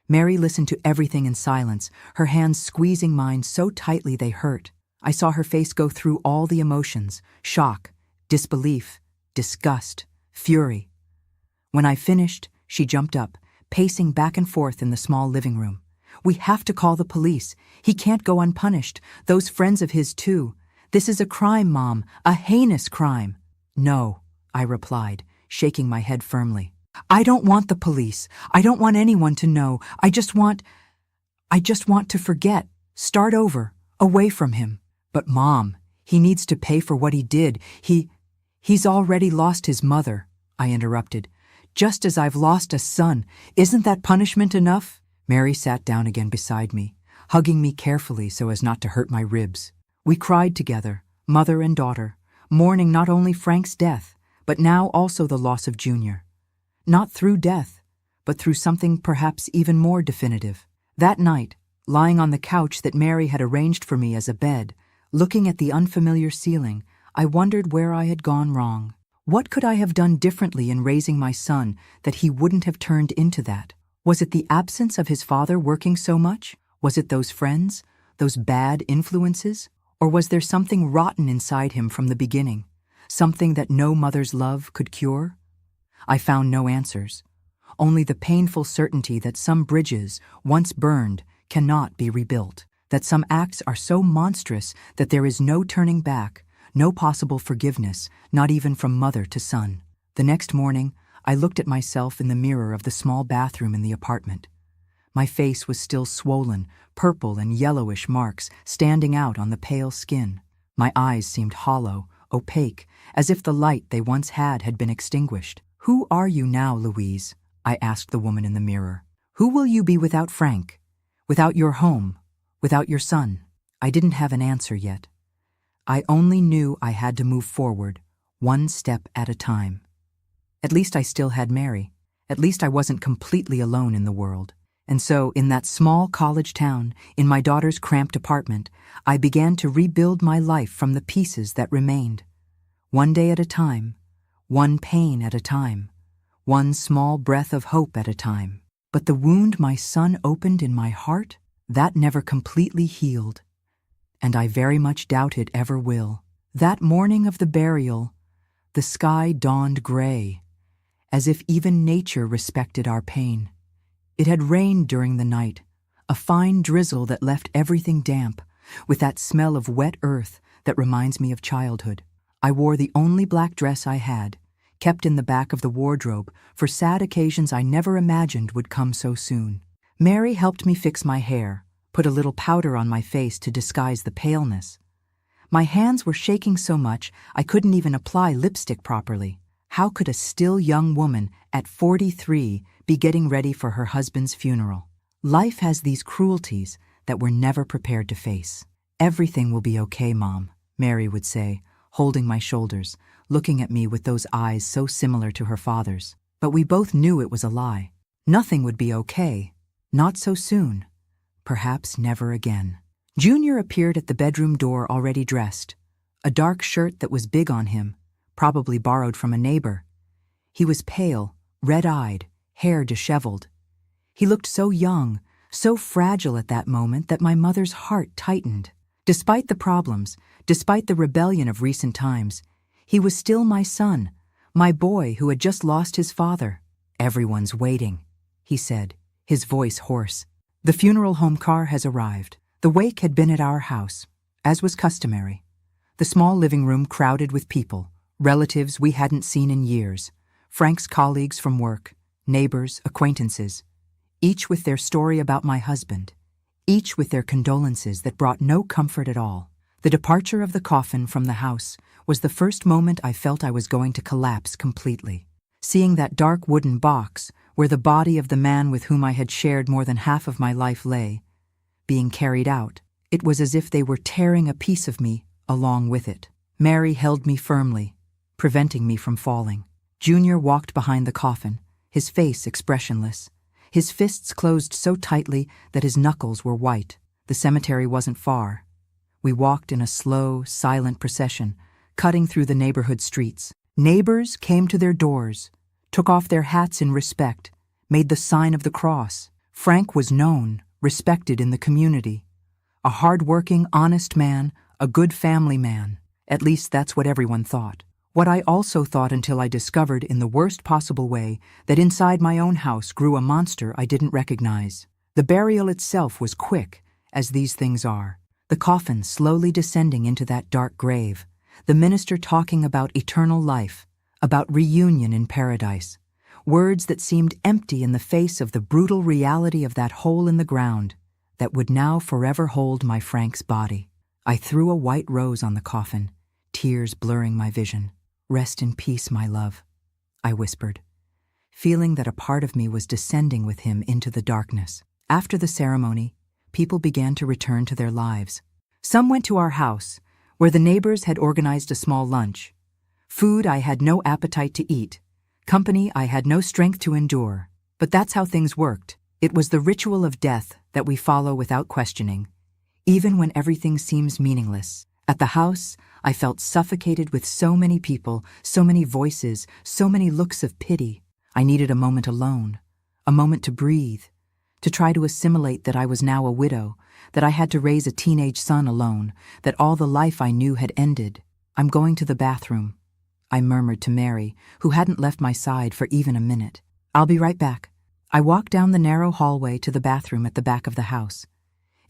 A: Mary listened to everything in silence, her hands squeezing mine so tightly they hurt. I saw her face go through all the emotions, shock, disbelief, disgust, fury. When I finished, she jumped up, pacing back and forth in the small living room. "We have to call the police. He can't go unpunished. Those friends of his too. This is a crime, Mom, a heinous crime." "No," I replied, shaking my head firmly. "I don't want the police. I don't want anyone to know. I just want to forget, start over, away from him." "But Mom, he needs to pay for what he did. He's already lost his mother," I interrupted. "Just as I've lost a son. Isn't that punishment enough?" Mary sat down again beside me, hugging me carefully so as not to hurt my ribs. We cried together, mother and daughter, mourning not only Frank's death, but now also the loss of Junior. Not through death, but through something perhaps even more definitive. That night, lying on the couch that Mary had arranged for me as a bed, looking at the unfamiliar ceiling, I wondered where I had gone wrong. What could I have done differently in raising my son that he wouldn't have turned into that? Was it the absence of his father working so much? Was it those friends, those bad influences? Or was there something rotten inside him from the beginning, something that no mother's love could cure? I found no answers, only the painful certainty that some bridges, once burned, cannot be rebuilt, that some acts are so monstrous that there is no turning back, no possible forgiveness, not even from mother to son. The next morning, I looked at myself in the mirror of the small bathroom in the apartment. My face was still swollen, purple and yellowish marks standing out on the pale skin. My eyes seemed hollow, opaque, as if the light they once had been extinguished. "Who are you now, Louise?" I asked the woman in the mirror. "Who will you be without Frank? Without your home? Without your son?" I didn't have an answer yet. I only knew I had to move forward, one step at a time. At least I still had Mary. At least I wasn't completely alone in the world. And so, in that small college town, in my daughter's cramped apartment, I began to rebuild my life from the pieces that remained. One day at a time, one pain at a time, one small breath of hope at a time. But the wound my son opened in my heart, that never completely healed. And I very much doubt it ever will. That morning of the burial, the sky dawned gray, as if even nature respected our pain. It had rained during the night, a fine drizzle that left everything damp, with that smell of wet earth that reminds me of childhood. I wore the only black dress I had, kept in the back of the wardrobe for sad occasions I never imagined would come so soon. Mary helped me fix my hair, put a little powder on my face to disguise the paleness. My hands were shaking so much I couldn't even apply lipstick properly. How could a still young woman at 43 be getting ready for her husband's funeral? Life has these cruelties that we're never prepared to face. "Everything will be okay, Mom," Mary would say, holding my shoulders, looking at me with those eyes so similar to her father's. But we both knew it was a lie. Nothing would be okay. Not so soon. Perhaps never again. Junior appeared at the bedroom door already dressed, a dark shirt that was big on him, probably borrowed from a neighbor. He was pale, red-eyed, hair disheveled. He looked so young, so fragile at that moment that my mother's heart tightened. Despite the problems, despite the rebellion of recent times, he was still my son, my boy who had just lost his father. "Everyone's waiting," he said, his voice hoarse. "The funeral home car has arrived." The wake had been at our house, as was customary. The small living room crowded with people, relatives we hadn't seen in years, Frank's colleagues from work, neighbors, acquaintances, each with their story about my husband, each with their condolences that brought no comfort at all. The departure of the coffin from the house was the first moment I felt I was going to collapse completely. Seeing that dark wooden box where the body of the man with whom I had shared more than half of my life lay, being carried out, it was as if they were tearing a piece of me along with it. Mary held me firmly, preventing me from falling. Junior walked behind the coffin, his face expressionless, his fists closed so tightly that his knuckles were white. The cemetery wasn't far. We walked in a slow, silent procession, cutting through the neighborhood streets. Neighbors came to their doors, took off their hats in respect, made the sign of the cross. Frank was known, respected in the community. A hard-working, honest man, a good family man. At least that's what everyone thought. What I also thought until I discovered in the worst possible way that inside my own house grew a monster I didn't recognize. The burial itself was quick, as these things are. The coffin slowly descending into that dark grave. The minister talking about eternal life, about reunion in paradise. Words that seemed empty in the face of the brutal reality of that hole in the ground that would now forever hold my Frank's body. I threw a white rose on the coffin, tears blurring my vision. "Rest in peace, my love," I whispered, feeling that a part of me was descending with him into the darkness. After the ceremony, people began to return to their lives. Some went to our house, where the neighbors had organized a small lunch. Food I had no appetite to eat, company I had no strength to endure. But that's how things worked. It was the ritual of death that we follow without questioning, even when everything seems meaningless. At the house, I felt suffocated with so many people, so many voices, so many looks of pity. I needed a moment alone, a moment to breathe, to try to assimilate that I was now a widow, that I had to raise a teenage son alone, that all the life I knew had ended. "I'm going to the bathroom," I murmured to Mary, who hadn't left my side for even a minute. "I'll be right back." I walked down the narrow hallway to the bathroom at the back of the house.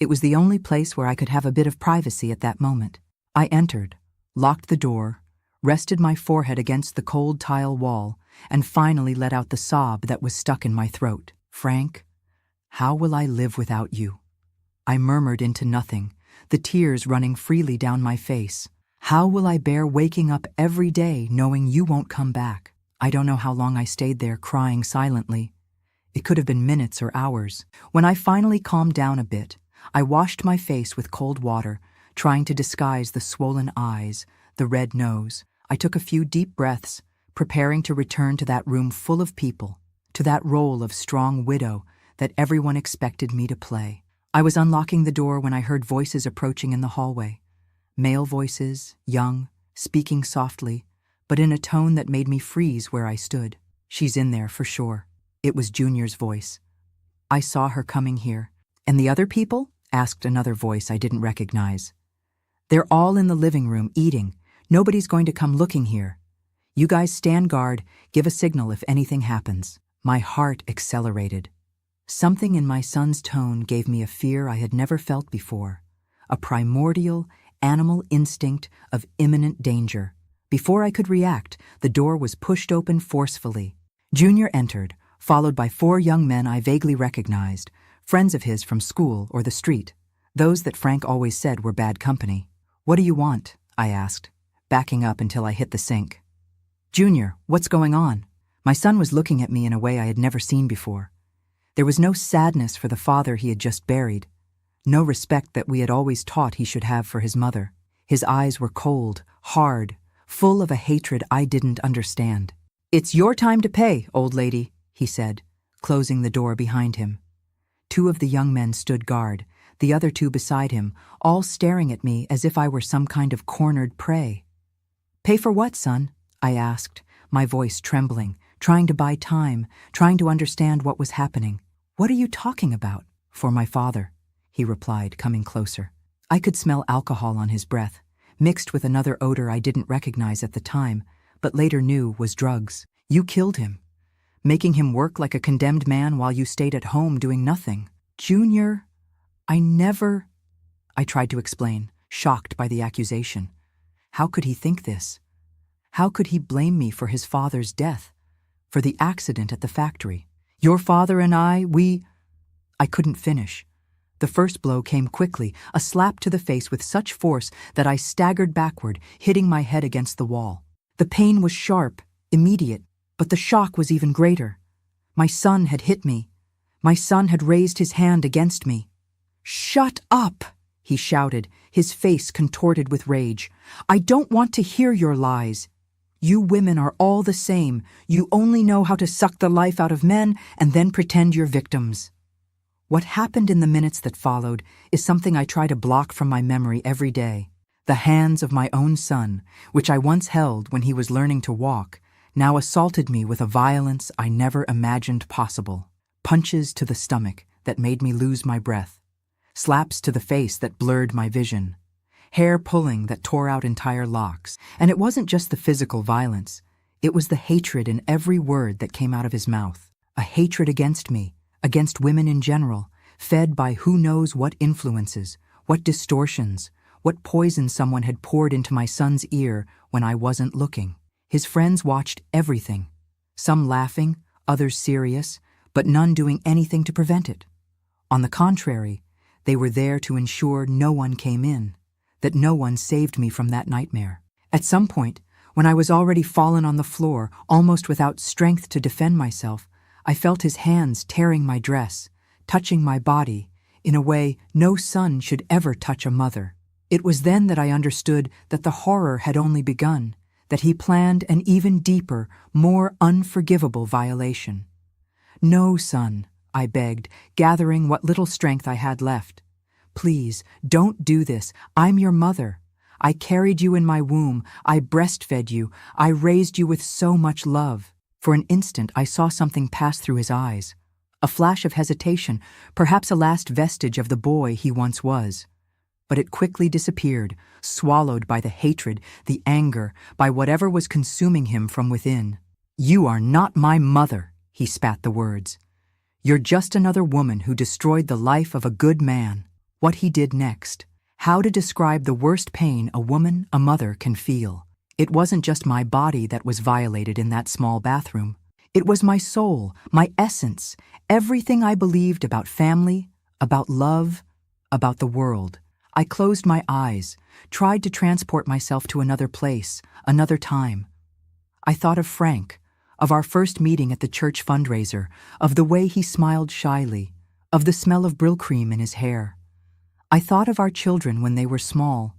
A: It was the only place where I could have a bit of privacy at that moment. I entered, locked the door, rested my forehead against the cold tile wall, and finally let out the sob that was stuck in my throat. "Frank, how will I live without you?" I murmured into nothing, the tears running freely down my face. "How will I bear waking up every day knowing you won't come back?" I don't know how long I stayed there crying silently. It could have been minutes or hours. When I finally calmed down a bit, I washed my face with cold water, trying to disguise the swollen eyes, the red nose. I took a few deep breaths, preparing to return to that room full of people, to that role of strong widow that everyone expected me to play. I was unlocking the door when I heard voices approaching in the hallway. Male voices, young, speaking softly, but in a tone that made me freeze where I stood. "She's in there for sure." It was Junior's voice. "I saw her coming here." "And the other people?" asked another voice I didn't recognize. "They're all in the living room eating. Nobody's going to come looking here. You guys stand guard, give a signal if anything happens." My heart accelerated. Something in my son's tone gave me a fear I had never felt before, a primordial, animal instinct of imminent danger. Before I could react, the door was pushed open forcefully. Junior entered, followed by 4 young men I vaguely recognized, friends of his from school or the street, those that Frank always said were bad company. "What do you want?" I asked, backing up until I hit the sink. "Junior, what's going on?" My son was looking at me in a way I had never seen before. There was no sadness for the father he had just buried, no respect that we had always taught he should have for his mother. His eyes were cold, hard, full of a hatred I didn't understand. "It's your time to pay, old lady," he said, closing the door behind him. 2 of the young men stood guard, the other 2 beside him, all staring at me as if I were some kind of cornered prey. "Pay for what, son?" I asked, my voice trembling, trying to buy time, trying to understand what was happening. "What are you talking about?" "For my father," he replied, coming closer. I could smell alcohol on his breath, mixed with another odor I didn't recognize at the time, but later knew was drugs. "You killed him, making him work like a condemned man while you stayed at home doing nothing." "Junior, I tried to explain, shocked by the accusation. How could he think this? How could he blame me for his father's death, for the accident at the factory? "Your father and I couldn't finish. The first blow came quickly, a slap to the face with such force that I staggered backward, hitting my head against the wall. The pain was sharp, immediate, but the shock was even greater. My son had hit me. My son had raised his hand against me. "Shut up!" he shouted, his face contorted with rage. "I don't want to hear your lies. You women are all the same. You only know how to suck the life out of men and then pretend you're victims." What happened in the minutes that followed is something I try to block from my memory every day. The hands of my own son, which I once held when he was learning to walk, now assaulted me with a violence I never imagined possible. Punches to the stomach that made me lose my breath. Slaps to the face that blurred my vision. hair pulling that tore out entire locks. And it wasn't just the physical violence. It was the hatred in every word that came out of his mouth. A hatred against me, against women in general, fed by who knows what influences, what distortions, what poison someone had poured into my son's ear when I wasn't looking. His friends watched everything, some laughing, others serious, but none doing anything to prevent it. On the contrary, they were there to ensure no one came in, that no one saved me from that nightmare. At some point, when I was already fallen on the floor, almost without strength to defend myself, I felt his hands tearing my dress, touching my body, in a way no son should ever touch a mother. It was then that I understood that the horror had only begun, that he planned an even deeper, more unforgivable violation. "No, son," I begged, gathering what little strength I had left. "Please, don't do this. I'm your mother. I carried you in my womb. I breastfed you. I raised you with so much love." For an instant, I saw something pass through his eyes. A flash of hesitation, perhaps a last vestige of the boy he once was. But it quickly disappeared, swallowed by the hatred, the anger, by whatever was consuming him from within. "You are not my mother," he spat the words. "You're just another woman who destroyed the life of a good man." What he did next. How to describe the worst pain a woman, a mother, can feel. It wasn't just my body that was violated in that small bathroom. It was my soul, my essence, everything I believed about family, about love, about the world. I closed my eyes, tried to transport myself to another place, another time. I thought of Frank, of our first meeting at the church fundraiser, of the way he smiled shyly, of the smell of Brill cream in his hair. I thought of our children when they were small,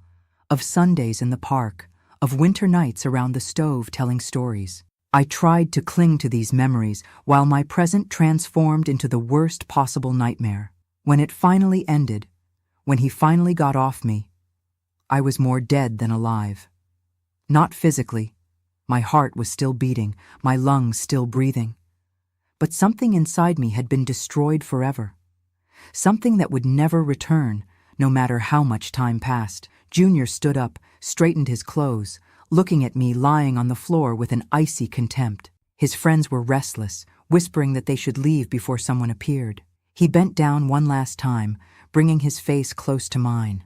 A: of Sundays in the park, of winter nights around the stove telling stories. I tried to cling to these memories while my present transformed into the worst possible nightmare. When it finally ended, when he finally got off me, I was more dead than alive. Not physically. My heart was still beating, my lungs still breathing. But something inside me had been destroyed forever. Something that would never return, no matter how much time passed. Junior stood up, straightened his clothes, looking at me lying on the floor with an icy contempt. His friends were restless, whispering that they should leave before someone appeared. He bent down one last time, bringing his face close to mine.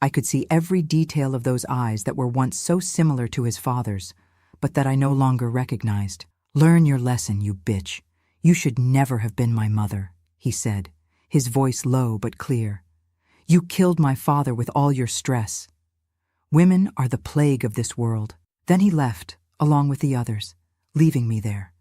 A: I could see every detail of those eyes that were once so similar to his father's, but that I no longer recognized. "Learn your lesson, you bitch. You should never have been my mother," he said, his voice low but clear. "You killed my father with all your stress. Women are the plague of this world." Then he left, along with the others, leaving me there,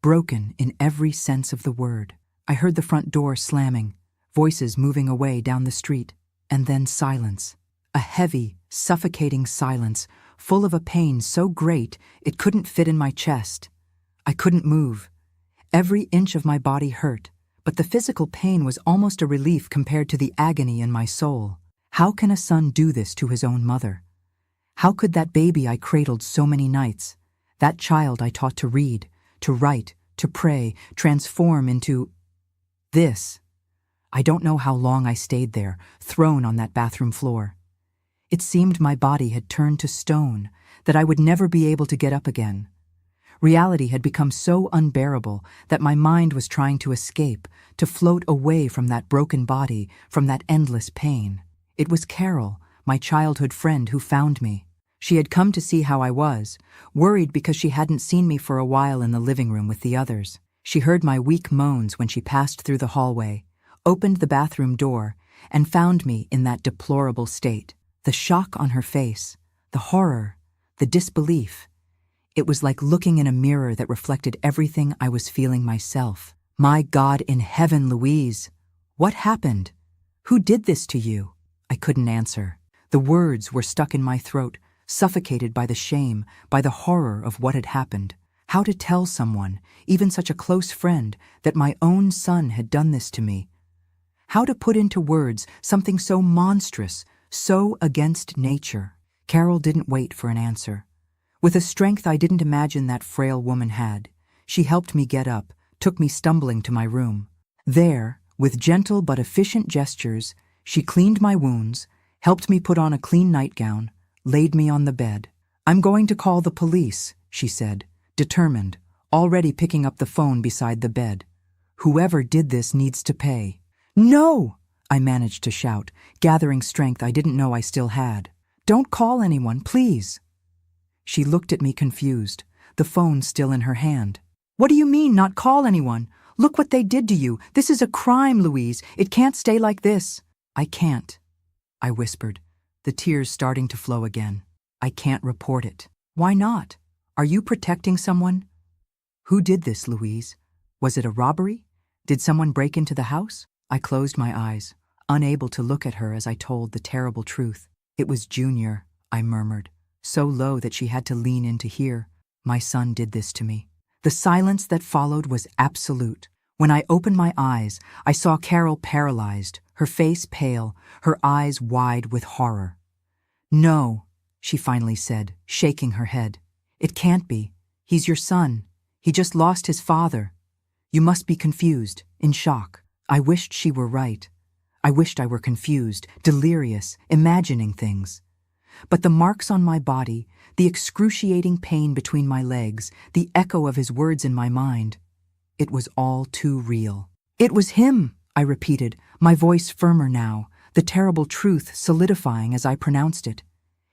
A: broken in every sense of the word. I heard the front door slamming, voices moving away down the street, and then silence. A heavy, suffocating silence, full of a pain so great it couldn't fit in my chest. I couldn't move. Every inch of my body hurt, but the physical pain was almost a relief compared to the agony in my soul. How can a son do this to his own mother? How could that baby I cradled so many nights, that child I taught to read, to write, to pray, transform into this? I don't know how long I stayed there, thrown on that bathroom floor. It seemed my body had turned to stone, that I would never be able to get up again. Reality had become so unbearable that my mind was trying to escape, to float away from that broken body, from that endless pain. It was Carol, my childhood friend, who found me. She had come to see how I was, worried because she hadn't seen me for a while in the living room with the others. She heard my weak moans when she passed through the hallway, opened the bathroom door, and found me in that deplorable state. The shock on her face, the horror, the disbelief. It was like looking in a mirror that reflected everything I was feeling myself. "My God in heaven, Louise! What happened? Who did this to you?" I couldn't answer. The words were stuck in my throat, suffocated by the shame, by the horror of what had happened. How to tell someone, even such a close friend, that my own son had done this to me? How to put into words something so monstrous, so against nature? Carol didn't wait for an answer. With a strength I didn't imagine that frail woman had, she helped me get up, took me stumbling to my room. There, with gentle but efficient gestures, she cleaned my wounds, helped me put on a clean nightgown, laid me on the bed. "I'm going to call the police," she said, determined, already picking up the phone beside the bed. "Whoever did this needs to pay." "No!" I managed to shout, gathering strength I didn't know I still had. "Don't call anyone, please." She looked at me confused, the phone still in her hand. "What do you mean, not call anyone? Look what they did to you. This is a crime, Louise. It can't stay like this." "I can't," I whispered, the tears starting to flow again. "I can't report it." "Why not? Are you protecting someone?" "Who did this, Louise? Was it a robbery? Did someone break into the house?" I closed my eyes, unable to look at her as I told the terrible truth. "It was Junior," I murmured, so low that she had to lean in to hear. "My son did this to me." The silence that followed was absolute. When I opened my eyes, I saw Carol paralyzed, her face pale, her eyes wide with horror. "No," she finally said, shaking her head. "It can't be. He's your son. He just lost his father. You must be confused, in shock." I wished she were right. I wished I were confused, delirious, imagining things. But the marks on my body, the excruciating pain between my legs, the echo of his words in my mind, it was all too real. "It was him," I repeated, my voice firmer now, the terrible truth solidifying as I pronounced it.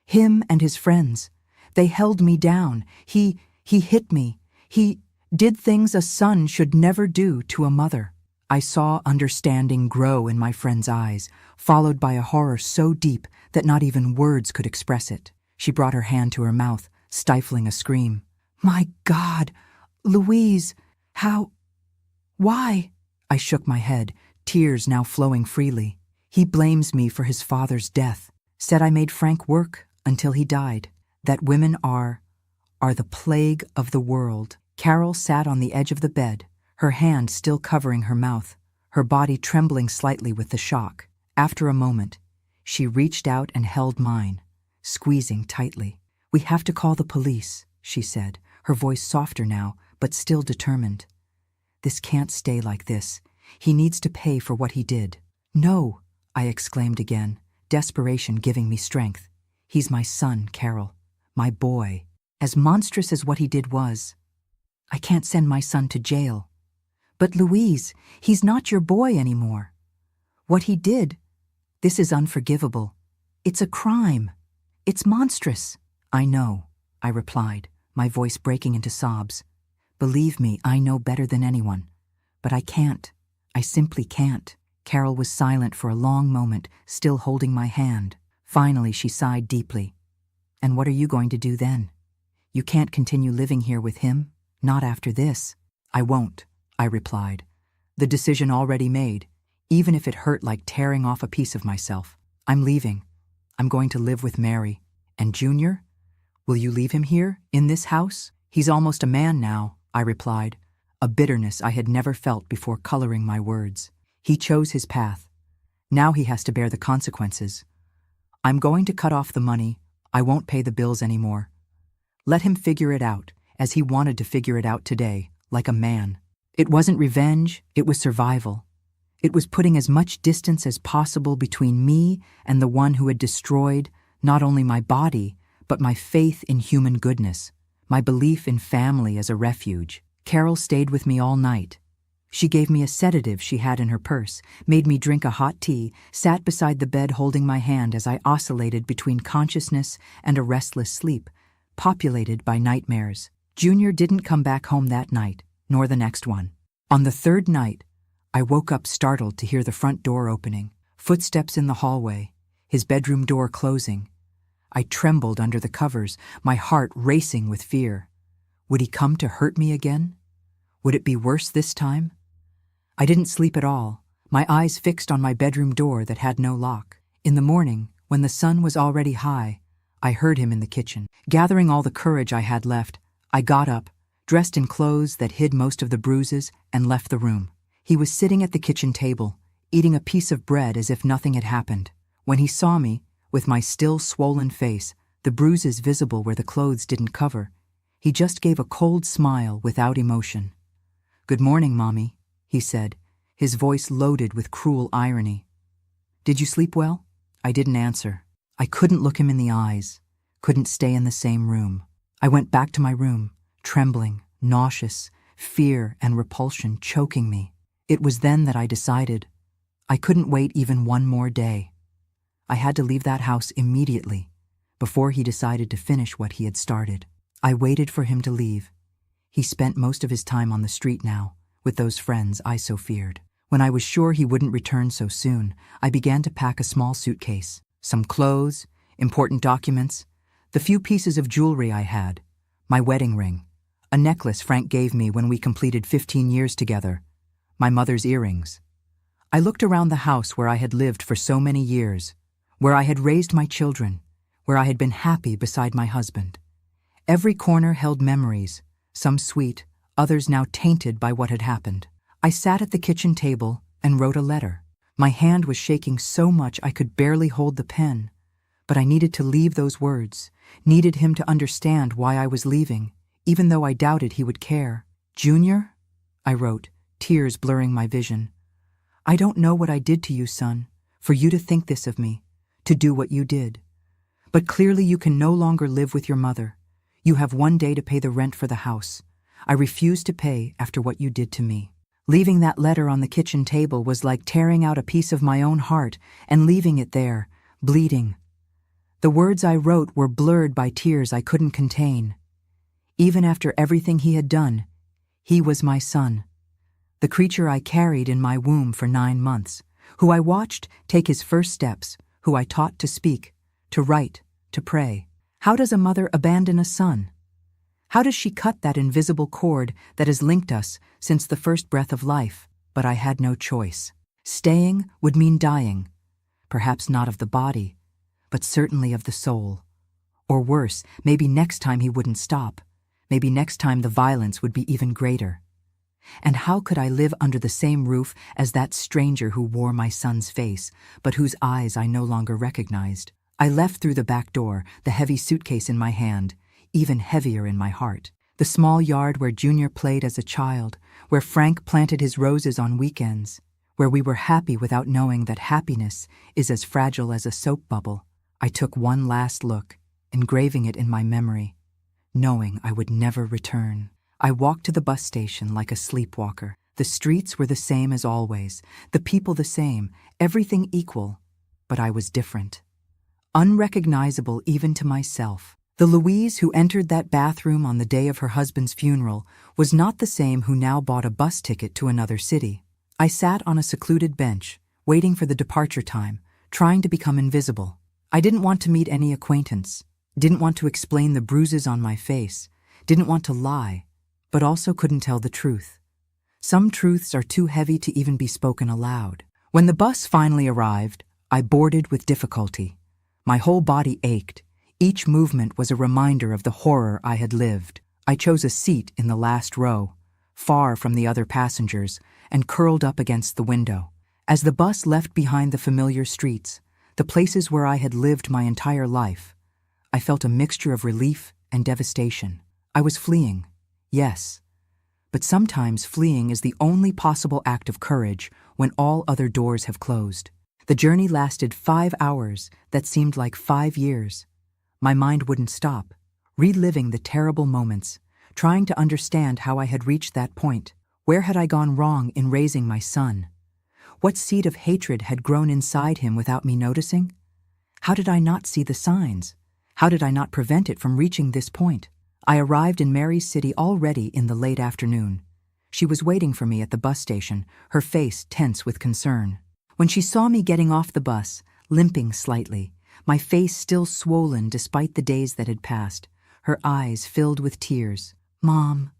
A: "Him and his friends. They held me down. He hit me. He did things a son should never do to a mother." I saw understanding grow in my friend's eyes, followed by a horror so deep that not even words could express it. She brought her hand to her mouth, stifling a scream. "My God! Louise! Why?" I shook my head, tears now flowing freely. "He blames me for his father's death, said I made Frank work until he died, that women are the plague of the world." Carol sat on the edge of the bed, her hand still covering her mouth, her body trembling slightly with the shock. After a moment, she reached out and held mine, squeezing tightly. "We have to call the police," she said, her voice softer now, but still determined. "This can't stay like this. He needs to pay for what he did." "No," I exclaimed again, desperation giving me strength. "He's my son, Carol. My boy. As monstrous as what he did was, I can't send my son to jail." "But Louise, he's not your boy anymore. What he did, this is unforgivable. It's a crime. It's monstrous." "I know," I replied, my voice breaking into sobs. "Believe me, I know better than anyone. But I can't. I simply can't." Carol was silent for a long moment, still holding my hand. Finally, she sighed deeply. "And what are you going to do then? You can't continue living here with him, not after this." "I won't," I replied, the decision already made, even if it hurt like tearing off a piece of myself. "I'm leaving. I'm going to live with Mary. And Junior? Will you leave him here, in this house?" "He's almost a man now," I replied, a bitterness I had never felt before coloring my words. "He chose his path. Now he has to bear the consequences. I'm going to cut off the money. I won't pay the bills anymore. Let him figure it out, as he wanted to figure it out today, like a man." It wasn't revenge, it was survival. It was putting as much distance as possible between me and the one who had destroyed not only my body, but my faith in human goodness, my belief in family as a refuge. Carol stayed with me all night. She gave me a sedative she had in her purse, made me drink a hot tea, sat beside the bed holding my hand as I oscillated between consciousness and a restless sleep, populated by nightmares. Junior didn't come back home that night, nor the next one. On the third night, I woke up startled to hear the front door opening, footsteps in the hallway, his bedroom door closing. I trembled under the covers, my heart racing with fear. Would he come to hurt me again? Would it be worse this time? I didn't sleep at all, my eyes fixed on my bedroom door that had no lock. In the morning, when the sun was already high, I heard him in the kitchen. Gathering all the courage I had left, I got up, dressed in clothes that hid most of the bruises, and left the room. He was sitting at the kitchen table, eating a piece of bread as if nothing had happened. When he saw me, with my still swollen face, the bruises visible where the clothes didn't cover, he just gave a cold smile without emotion. "Good morning, Mommy," he said, his voice loaded with cruel irony. "Did you sleep well?" I didn't answer. I couldn't look him in the eyes, couldn't stay in the same room. I went back to my room, trembling, nauseous, fear and repulsion choking me. It was then that I decided I couldn't wait even one more day. I had to leave that house immediately, before he decided to finish what he had started. I waited for him to leave. He spent most of his time on the street now, with those friends I so feared. When I was sure he wouldn't return so soon, I began to pack a small suitcase, some clothes, important documents, the few pieces of jewelry I had, my wedding ring, a necklace Frank gave me when we completed 15 years together, my mother's earrings. I looked around the house where I had lived for so many years, where I had raised my children, where I had been happy beside my husband. Every corner held memories, some sweet, others now tainted by what had happened. I sat at the kitchen table and wrote a letter. My hand was shaking so much I could barely hold the pen, but I needed to leave those words, needed him to understand why I was leaving, even though I doubted he would care. "Junior," I wrote, tears blurring my vision. "I don't know what I did to you, son, for you to think this of me, to do what you did. But clearly you can no longer live with your mother. You have one day to pay the rent for the house. I refuse to pay after what you did to me." Leaving that letter on the kitchen table was like tearing out a piece of my own heart and leaving it there, bleeding. The words I wrote were blurred by tears I couldn't contain. Even after everything he had done, he was my son, the creature I carried in my womb for 9 months, who I watched take his first steps, who I taught to speak, to write, to pray. How does a mother abandon a son? How does she cut that invisible cord that has linked us since the first breath of life? But I had no choice. Staying would mean dying, perhaps not of the body, but certainly of the soul. Or worse, maybe next time he wouldn't stop. Maybe next time the violence would be even greater. And how could I live under the same roof as that stranger who wore my son's face, but whose eyes I no longer recognized? I left through the back door, the heavy suitcase in my hand, even heavier in my heart. The small yard where Junior played as a child, where Frank planted his roses on weekends, where we were happy without knowing that happiness is as fragile as a soap bubble. I took one last look, engraving it in my memory, knowing I would never return. I walked to the bus station like a sleepwalker. The streets were the same as always, the people the same, everything equal, but I was different. Unrecognizable even to myself. The Louise who entered that bathroom on the day of her husband's funeral was not the same who now bought a bus ticket to another city. I sat on a secluded bench, waiting for the departure time, trying to become invisible. I didn't want to meet any acquaintance, didn't want to explain the bruises on my face, didn't want to lie, but also couldn't tell the truth. Some truths are too heavy to even be spoken aloud. When the bus finally arrived, I boarded with difficulty. My whole body ached. Each movement was a reminder of the horror I had lived. I chose a seat in the last row, far from the other passengers, and curled up against the window. As the bus left behind the familiar streets, the places where I had lived my entire life, I felt a mixture of relief and devastation. I was fleeing, yes, but sometimes fleeing is the only possible act of courage when all other doors have closed. The journey lasted 5 hours that seemed like 5 years. My mind wouldn't stop, reliving the terrible moments, trying to understand how I had reached that point. Where had I gone wrong in raising my son? What seed of hatred had grown inside him without me noticing? How did I not see the signs? How did I not prevent it from reaching this point? I arrived in Mary's city already in the late afternoon. She was waiting for me at the bus station, her face tense with concern. When she saw me getting off the bus, limping slightly, my face still swollen despite the days that had passed, her eyes filled with tears. "Mom,"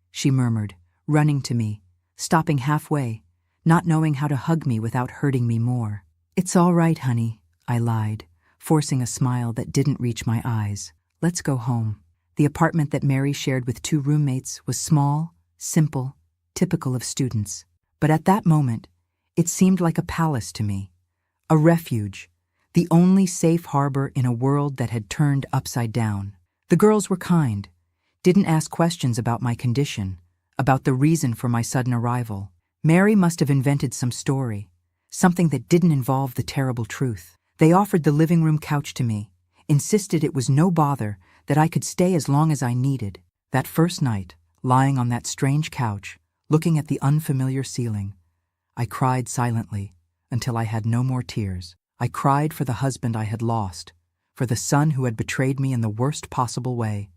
A: she murmured, running to me, stopping halfway, not knowing how to hug me without hurting me more. "It's all right, honey," I lied, forcing a smile that didn't reach my eyes. "Let's go home." The apartment that Mary shared with 2 roommates was small, simple, typical of students. But at that moment, it seemed like a palace to me, a refuge, the only safe harbor in a world that had turned upside down. The girls were kind, didn't ask questions about my condition, about the reason for my sudden arrival. Mary must have invented some story, something that didn't involve the terrible truth. They offered the living room couch to me, insisted it was no bother, that I could stay as long as I needed. That first night, lying on that strange couch, looking at the unfamiliar ceiling, I cried silently until I had no more tears. I cried for the husband I had lost, for the son who had betrayed me in the worst possible way,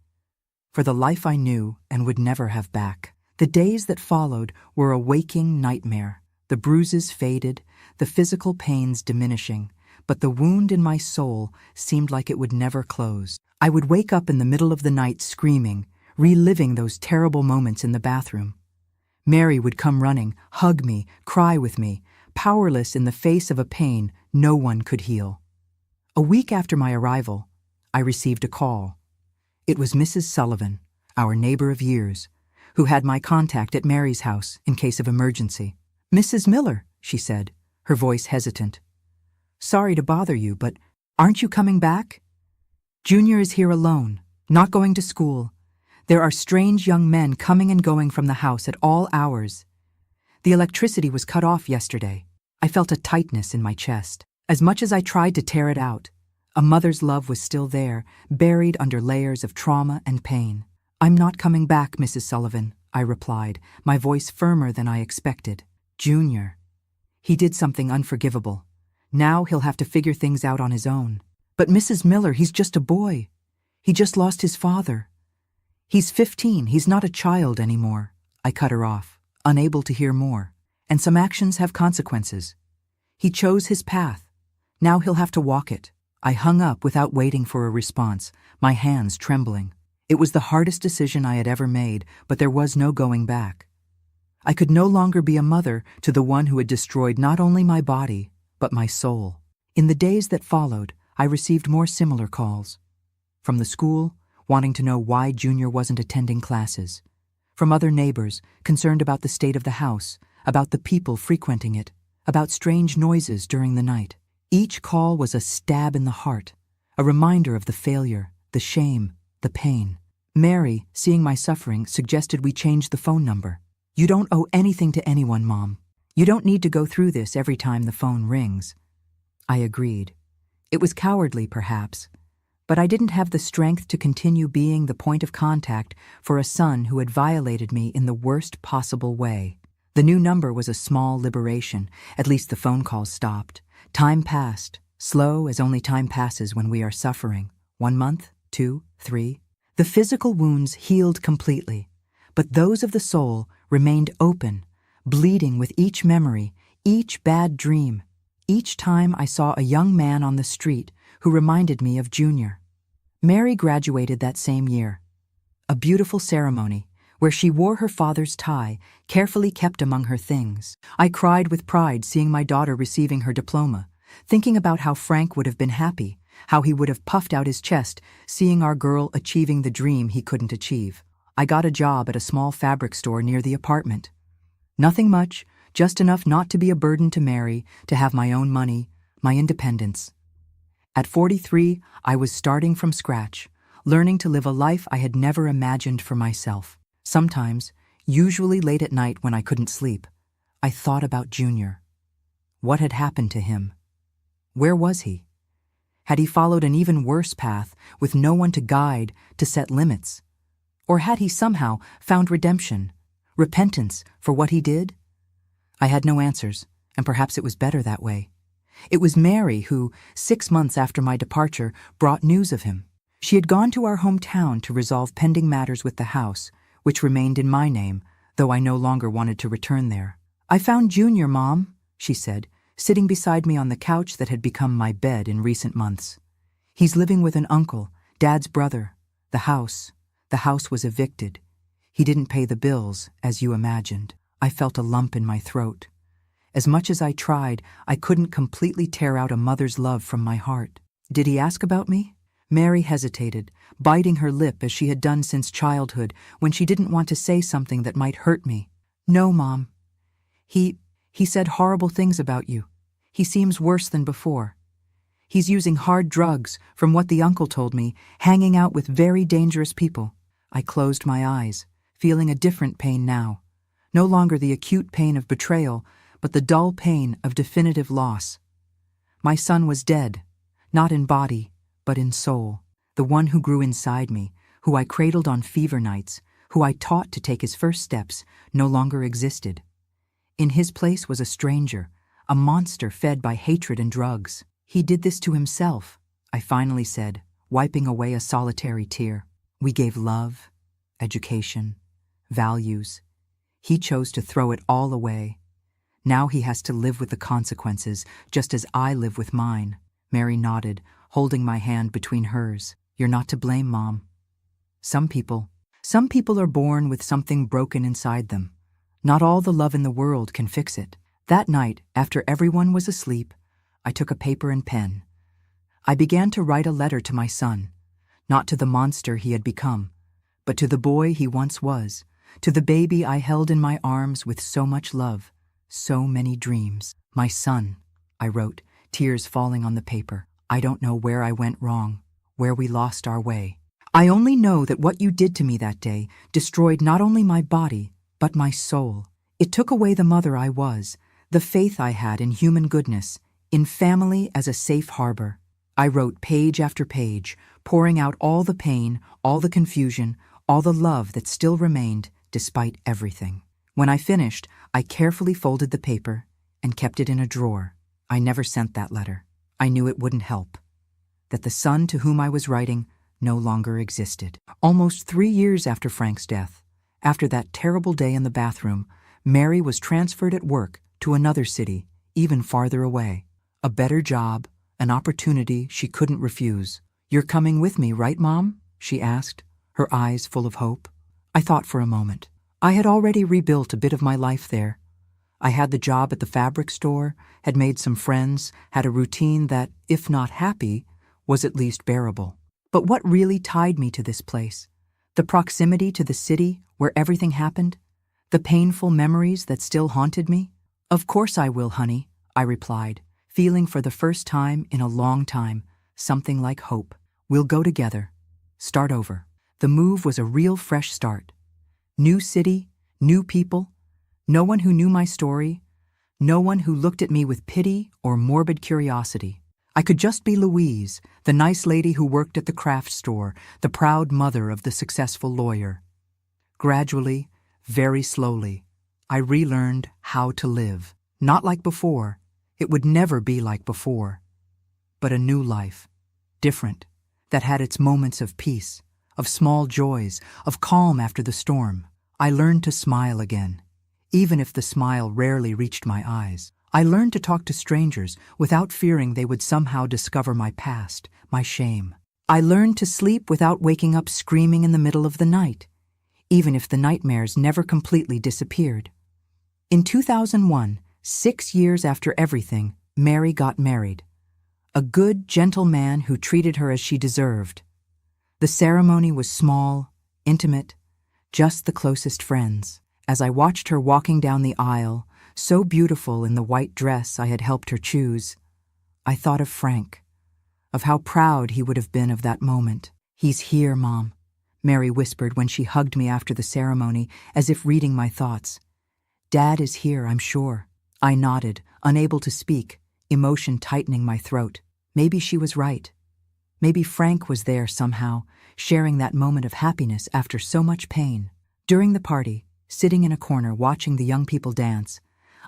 A: for the life I knew and would never have back. The days that followed were a waking nightmare. The bruises faded, the physical pains diminishing, but the wound in my soul seemed like it would never close. I would wake up in the middle of the night screaming, reliving those terrible moments in the bathroom. Mary would come running, hug me, cry with me, powerless in the face of a pain no one could heal. A week after my arrival, I received a call. It was Mrs. Sullivan, our neighbor of years, who had my contact at Mary's house in case of emergency. "Mrs. Miller," she said, her voice hesitant. "Sorry to bother you, but aren't you coming back? Junior is here alone, not going to school. There are strange young men coming and going from the house at all hours. The electricity was cut off yesterday." I felt a tightness in my chest. As much as I tried to tear it out, a mother's love was still there, buried under layers of trauma and pain. "I'm not coming back, Mrs. Sullivan," I replied, my voice firmer than I expected. "Junior. He did something unforgivable. Now he'll have to figure things out on his own." "But Mrs. Miller, he's just a boy. He just lost his father. He's 15, he's not a child anymore." I cut her off, unable to hear more. "And some actions have consequences. He chose his path. Now he'll have to walk it." I hung up without waiting for a response, my hands trembling. It was the hardest decision I had ever made, but there was no going back. I could no longer be a mother to the one who had destroyed not only my body, but my soul. In the days that followed, I received more similar calls. From the school, wanting to know why Junior wasn't attending classes. From other neighbors, concerned about the state of the house, about the people frequenting it, about strange noises during the night. Each call was a stab in the heart, a reminder of the failure, the shame, the pain. Mary, seeing my suffering, suggested we change the phone number. "You don't owe anything to anyone, Mom. You don't need to go through this every time the phone rings." I agreed. It was cowardly, perhaps, but I didn't have the strength to continue being the point of contact for a son who had violated me in the worst possible way. The new number was a small liberation. At least the phone calls stopped. Time passed, slow as only time passes when we are suffering. 1 month, 2, 3. The physical wounds healed completely, but those of the soul remained open, bleeding with each memory, each bad dream, each time I saw a young man on the street who reminded me of Junior. Mary graduated that same year. A beautiful ceremony, where she wore her father's tie, carefully kept among her things. I cried with pride seeing my daughter receiving her diploma, thinking about how Frank would have been happy, how he would have puffed out his chest, seeing our girl achieving the dream he couldn't achieve. I got a job at a small fabric store near the apartment. Nothing much, just enough not to be a burden to Mary, to have my own money, my independence. At 43, I was starting from scratch, learning to live a life I had never imagined for myself. Sometimes, usually late at night when I couldn't sleep, I thought about Junior. What had happened to him? Where was he? Had he followed an even worse path with no one to guide, to set limits? Or had he somehow found redemption, repentance for what he did? I had no answers, and perhaps it was better that way. It was Mary who, 6 months after my departure, brought news of him. She had gone to our hometown to resolve pending matters with the house, which remained in my name, though I no longer wanted to return there. "I found Junior, Mom," she said, sitting beside me on the couch that had become my bed in recent months. "He's living with an uncle, Dad's brother. The house was evicted. He didn't pay the bills, as you imagined." I felt a lump in my throat. As much as I tried, I couldn't completely tear out a mother's love from my heart. "Did he ask about me?" Mary hesitated, biting her lip as she had done since childhood when she didn't want to say something that might hurt me. "No, Mom. He said horrible things about you. He seems worse than before. He's using hard drugs, from what the uncle told me, hanging out with very dangerous people." I closed my eyes, feeling a different pain now. No longer the acute pain of betrayal, but the dull pain of definitive loss. My son was dead, not in body, but in soul. The one who grew inside me, who I cradled on fever nights, who I taught to take his first steps, no longer existed. In his place was a stranger, a monster fed by hatred and drugs. He did this to himself, I finally said, wiping away a solitary tear. We gave love, education, values. He chose to throw it all away. Now he has to live with the consequences, just as I live with mine. Mary nodded, holding my hand between hers. You're not to blame, Mom. Some people are born with something broken inside them. Not all the love in the world can fix it. That night, after everyone was asleep, I took a paper and pen. I began to write a letter to my son, not to the monster he had become, but to the boy he once was, to the baby I held in my arms with so much love, so many dreams. My son, I wrote, tears falling on the paper. I don't know where I went wrong, where we lost our way. I only know that what you did to me that day destroyed not only my body, but my soul. It took away the mother I was, the faith I had in human goodness, in family as a safe harbor. I wrote page after page, pouring out all the pain, all the confusion, all the love that still remained despite everything. When I finished, I carefully folded the paper and kept it in a drawer. I never sent that letter. I knew it wouldn't help. That the son to whom I was writing no longer existed. Almost 3 years after Frank's death, after that terrible day in the bathroom, Mary was transferred at work to another city, even farther away. A better job, an opportunity she couldn't refuse. You're coming with me, right, Mom? She asked, her eyes full of hope. I thought for a moment. I had already rebuilt a bit of my life there. I had the job at the fabric store, had made some friends, had a routine that, if not happy, was at least bearable. But what really tied me to this place? The proximity to the city where everything happened? The painful memories that still haunted me? Of course I will, honey, I replied, feeling for the first time in a long time something like hope. We'll go together. Start over. The move was a real fresh start. New city, new people, no one who knew my story, no one who looked at me with pity or morbid curiosity. I could just be Louise, the nice lady who worked at the craft store, the proud mother of the successful lawyer. Gradually, very slowly, I relearned how to live. Not like before. It would never be like before. But a new life, different, that had its moments of peace, of small joys, of calm after the storm. I learned to smile again, even if the smile rarely reached my eyes. I learned to talk to strangers without fearing they would somehow discover my past, my shame. I learned to sleep without waking up screaming in the middle of the night, even if the nightmares never completely disappeared. In 2001, 6 years after everything, Mary got married. A good, gentle man who treated her as she deserved. The ceremony was small, intimate, just the closest friends. As I watched her walking down the aisle, so beautiful in the white dress I had helped her choose, I thought of Frank, of how proud he would have been of that moment. He's here, Mom, Mary whispered when she hugged me after the ceremony, as if reading my thoughts. Dad is here, I'm sure. I nodded, unable to speak, emotion tightening my throat. Maybe she was right. Maybe Frank was there somehow, sharing that moment of happiness after so much pain. During the party, sitting in a corner watching the young people dance,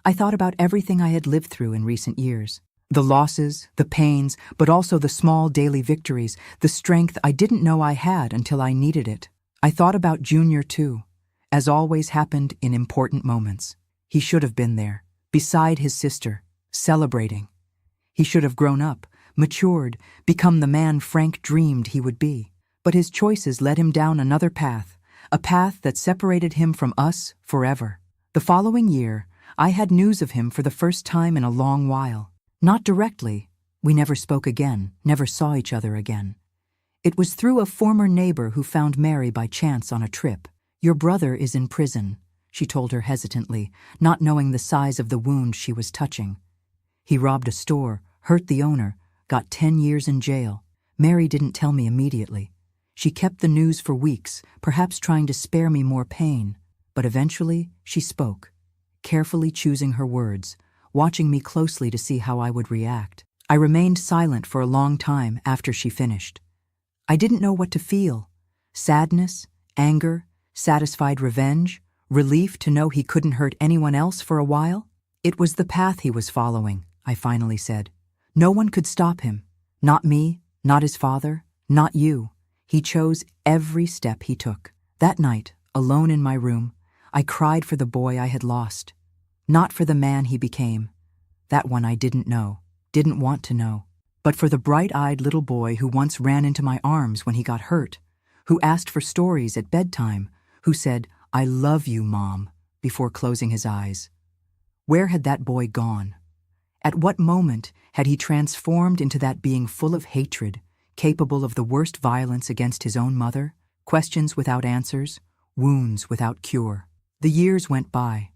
A: I thought about everything I had lived through in recent years. The losses, the pains, but also the small daily victories, the strength I didn't know I had until I needed it. I thought about Junior too, as always happened in important moments. He should have been there, beside his sister, celebrating. He should have grown up, matured, become the man Frank dreamed he would be. But his choices led him down another path, a path that separated him from us forever. The following year, I had news of him for the first time in a long while. Not directly. We never spoke again, never saw each other again. It was through a former neighbor who found Mary by chance on a trip. Your brother is in prison, she told her hesitantly, not knowing the size of the wound she was touching. He robbed a store, hurt the owner, got 10 years in jail. Mary didn't tell me immediately. She kept the news for weeks, perhaps trying to spare me more pain. But eventually, she spoke, carefully choosing her words, watching me closely to see how I would react. I remained silent for a long time after she finished. I didn't know what to feel. Sadness, anger, satisfied revenge, relief to know he couldn't hurt anyone else for a while. It was the path he was following, I finally said. No one could stop him. Not me, not his father, not you. He chose every step he took. That night, alone in my room, I cried for the boy I had lost. Not for the man he became. That one I didn't know, didn't want to know. But for the bright-eyed little boy who once ran into my arms when he got hurt, who asked for stories at bedtime, who said, "I love you, Mom," before closing his eyes. Where had that boy gone? At what moment had he transformed into that being full of hatred, capable of the worst violence against his own mother, questions without answers, wounds without cure? The years went by.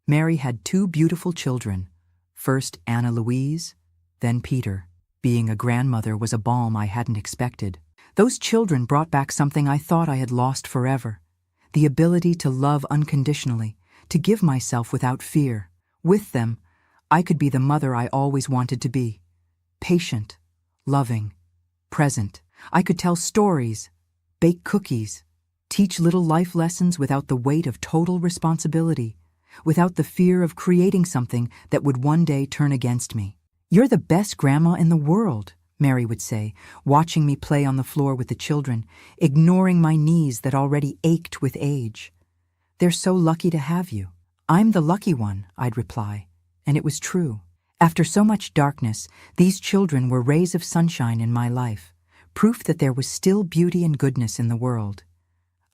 A: Mary had 2 beautiful children, first Anna Louise, then Peter. Being a grandmother was a balm I hadn't expected. Those children brought back something I thought I had lost forever, the ability to love unconditionally, to give myself without fear. With them, I could be the mother I always wanted to be. Patient, loving, present. I could tell stories, bake cookies, teach little life lessons without the weight of total responsibility, without the fear of creating something that would one day turn against me. "You're the best grandma in the world," Mary would say, watching me play on the floor with the children, ignoring my knees that already ached with age. "They're so lucky to have you." "I'm the lucky one," I'd reply, and it was true. After so much darkness, these children were rays of sunshine in my life, proof that there was still beauty and goodness in the world.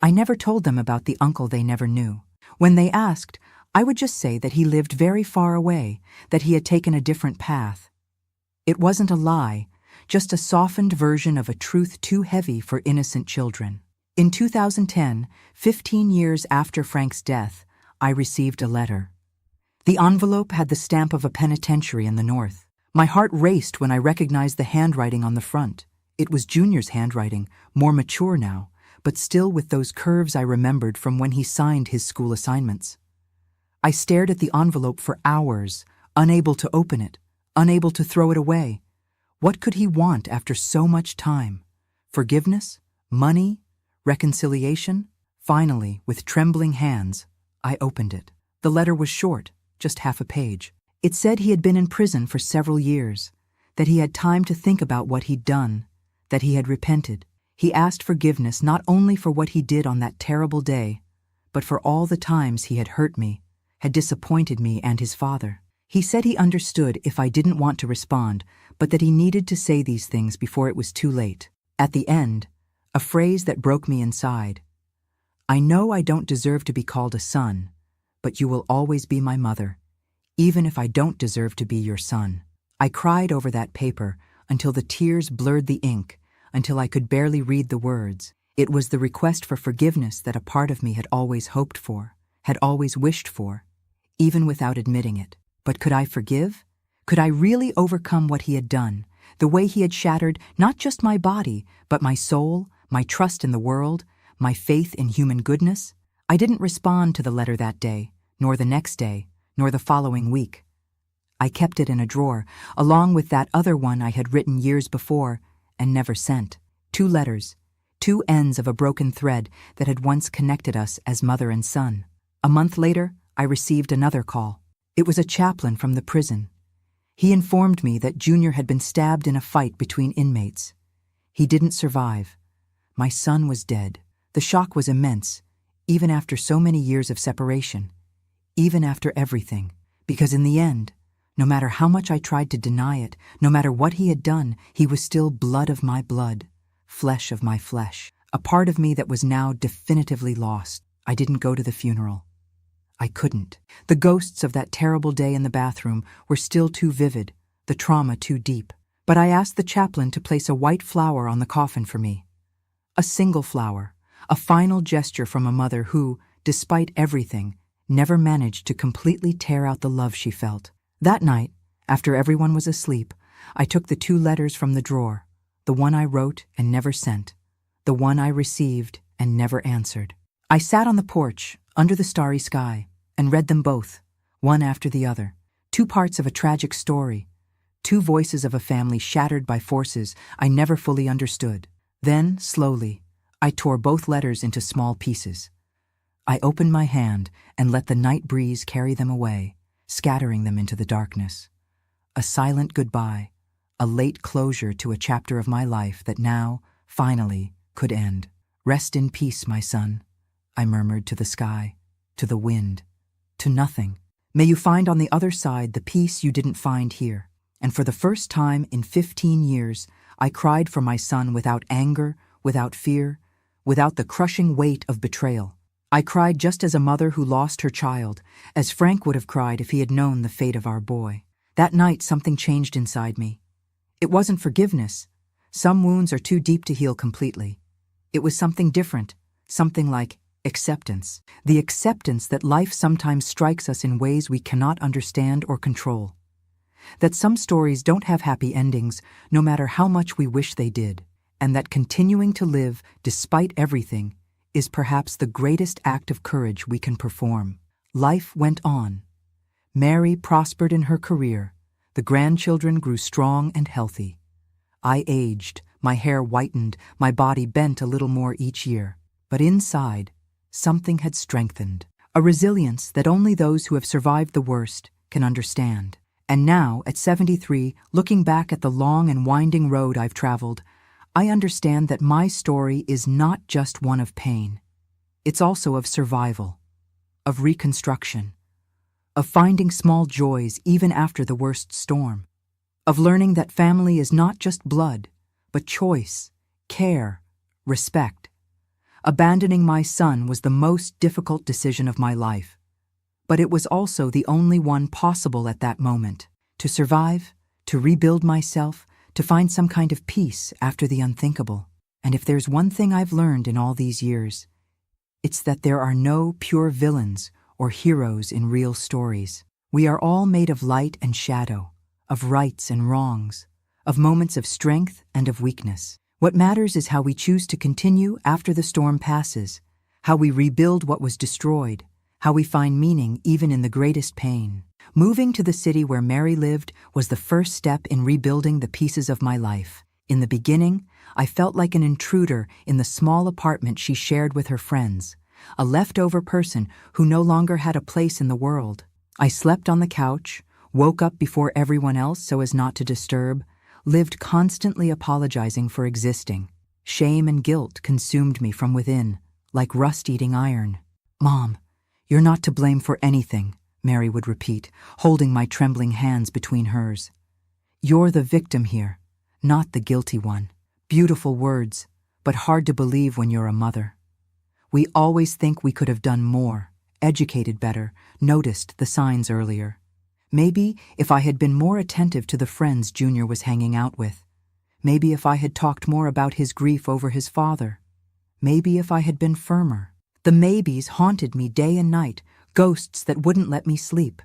A: I never told them about the uncle they never knew. When they asked, I would just say that he lived very far away, that he had taken a different path. It wasn't a lie, just a softened version of a truth too heavy for innocent children. In 2010, 15 years after Frank's death, I received a letter. The envelope had the stamp of a penitentiary in the North. My heart raced when I recognized the handwriting on the front. It was Junior's handwriting, more mature now, but still with those curves I remembered from when he signed his school assignments. I stared at the envelope for hours, unable to open it, unable to throw it away. What could he want after so much time? Forgiveness? Money? Reconciliation? Finally, with trembling hands, I opened it. The letter was short, just half a page. It said he had been in prison for several years, that he had time to think about what he'd done, that he had repented. He asked forgiveness not only for what he did on that terrible day, but for all the times he had hurt me, had disappointed me and his father. He said he understood if I didn't want to respond, but that he needed to say these things before it was too late. At the end, a phrase that broke me inside. "I know I don't deserve to be called a son, but you will always be my mother, even if I don't deserve to be your son." I cried over that paper until the tears blurred the ink, until I could barely read the words. It was the request for forgiveness that a part of me had always hoped for, had always wished for, even without admitting it. But could I forgive? Could I really overcome what he had done, the way he had shattered not just my body, but my soul, my trust in the world, my faith in human goodness? I didn't respond to the letter that day, nor the next day, nor the following week. I kept it in a drawer, along with that other one I had written years before and never sent. 2 letters, 2 ends of a broken thread that had once connected us as mother and son. A month later, I received another call. It was a chaplain from the prison. He informed me that Junior had been stabbed in a fight between inmates. He didn't survive. My son was dead. The shock was immense, even after so many years of separation, even after everything, because in the end, no matter how much I tried to deny it, no matter what he had done, he was still blood of my blood, flesh of my flesh, a part of me that was now definitively lost. I didn't go to the funeral. I couldn't. The ghosts of that terrible day in the bathroom were still too vivid, the trauma too deep. But I asked the chaplain to place a white flower on the coffin for me. A single flower, a final gesture from a mother who, despite everything, never managed to completely tear out the love she felt. That night, after everyone was asleep, I took the 2 letters from the drawer, the one I wrote and never sent, the one I received and never answered. I sat on the porch, under the starry sky, and read them both, one after the other, 2 parts of a tragic story, Two voices of a family shattered by forces I never fully understood. Then, slowly, I tore both letters into small pieces. I opened my hand and let the night breeze carry them away, scattering them into the darkness. A silent goodbye, a late closure to a chapter of my life that now, finally, could end. Rest in peace, my son, I murmured to the sky, to the wind, to nothing. May you find on the other side the peace you didn't find here. And for the first time in 15 years, I cried for my son without anger, without fear, without the crushing weight of betrayal. I cried just as a mother who lost her child, as Frank would have cried if he had known the fate of our boy. That night something changed inside me. It wasn't forgiveness. Some wounds are too deep to heal completely. It was something different, something like acceptance. The acceptance that life sometimes strikes us in ways we cannot understand or control. That some stories don't have happy endings, no matter how much we wish they did. And that continuing to live, despite everything, is perhaps the greatest act of courage we can perform. Life went on. Mary prospered in her career. The grandchildren grew strong and healthy. I aged, my hair whitened, my body bent a little more each year. But inside, something had strengthened. A resilience that only those who have survived the worst can understand. And now, at 73, looking back at the long and winding road I've traveled, I understand that my story is not just one of pain. It's also of survival, of reconstruction, of finding small joys even after the worst storm, of learning that family is not just blood, but choice, care, respect. Abandoning my son was the most difficult decision of my life, but it was also the only one possible at that moment. To survive, to rebuild myself, to find some kind of peace after the unthinkable. And if there's one thing I've learned in all these years, it's that there are no pure villains or heroes in real stories. We are all made of light and shadow, of rights and wrongs, of moments of strength and of weakness. What matters is how we choose to continue after the storm passes, how we rebuild what was destroyed, how we find meaning even in the greatest pain. Moving to the city where Mary lived was the first step in rebuilding the pieces of my life. In the beginning, I felt like an intruder in the small apartment she shared with her friends, a leftover person who no longer had a place in the world. I slept on the couch, woke up before everyone else so as not to disturb, lived constantly apologizing for existing. Shame and guilt consumed me from within, like rust-eating iron. "Mom, you're not to blame for anything," Mary would repeat, holding my trembling hands between hers. "You're the victim here, not the guilty one." Beautiful words, but hard to believe when you're a mother. We always think we could have done more, educated better, noticed the signs earlier. Maybe if I had been more attentive to the friends Junior was hanging out with. Maybe if I had talked more about his grief over his father. Maybe if I had been firmer. The maybes haunted me day and night, ghosts that wouldn't let me sleep.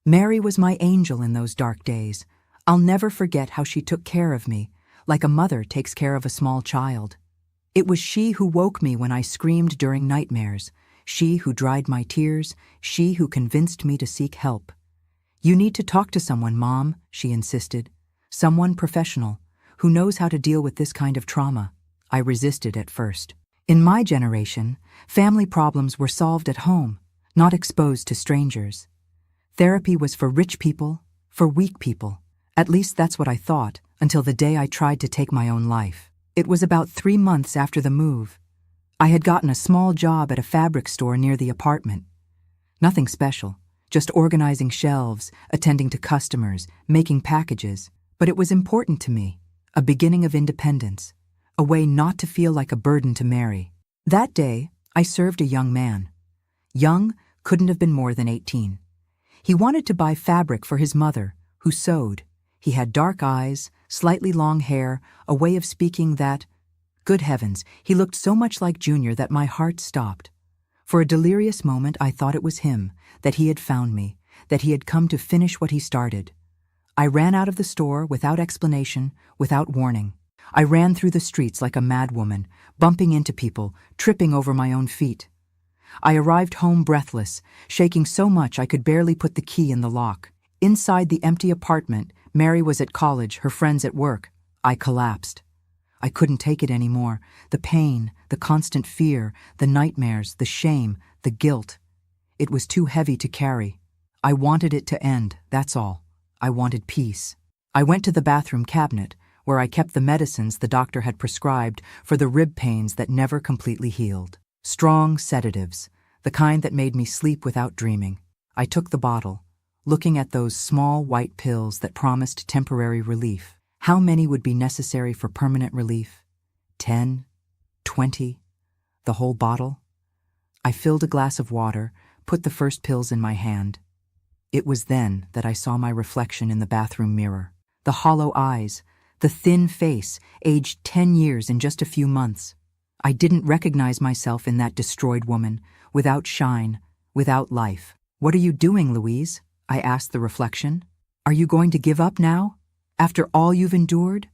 A: Mary was my angel in those dark days. I'll never forget how she took care of me, like a mother takes care of a small child. It was she who woke me when I screamed during nightmares, she who dried my tears, she who convinced me to seek help. "You need to talk to someone, Mom," she insisted. "Someone professional, who knows how to deal with this kind of trauma." I resisted at first. In my generation, family problems were solved at home, not exposed to strangers. Therapy was for rich people, for weak people. At least that's what I thought, until the day I tried to take my own life. It was about 3 months after the move. I had gotten a small job at a fabric store near the apartment. Nothing special, just organizing shelves, attending to customers, making packages. But it was important to me, a beginning of independence, a way not to feel like a burden to Mary. That day, I served a young man. Young couldn't have been more than 18. He wanted to buy fabric for his mother, who sewed. He had dark eyes, slightly long hair, a way of speaking that, good heavens, he looked so much like Junior that my heart stopped. For a delirious moment, I thought it was him, that he had found me, that he had come to finish what he started. I ran out of the store without explanation, without warning. I ran through the streets like a madwoman, bumping into people, tripping over my own feet. I arrived home breathless, shaking so much I could barely put the key in the lock. Inside the empty apartment, Mary was at college, her friends at work. I collapsed. I couldn't take it anymore. The pain, the constant fear, the nightmares, the shame, the guilt. It was too heavy to carry. I wanted it to end, that's all. I wanted peace. I went to the bathroom cabinet, where I kept the medicines the doctor had prescribed for the rib pains that never completely healed. Strong sedatives, the kind that made me sleep without dreaming. I took the bottle, looking at those small white pills that promised temporary relief. How many would be necessary for permanent relief? 10? 20? The whole bottle? I filled a glass of water, put the first pills in my hand. It was then that I saw my reflection in the bathroom mirror. The hollow eyes, the thin face, aged 10 years in just a few months. I didn't recognize myself in that destroyed woman, without shine, without life. "What are you doing, Louise?" I asked the reflection. "Are you going to give up now? After all you've endured?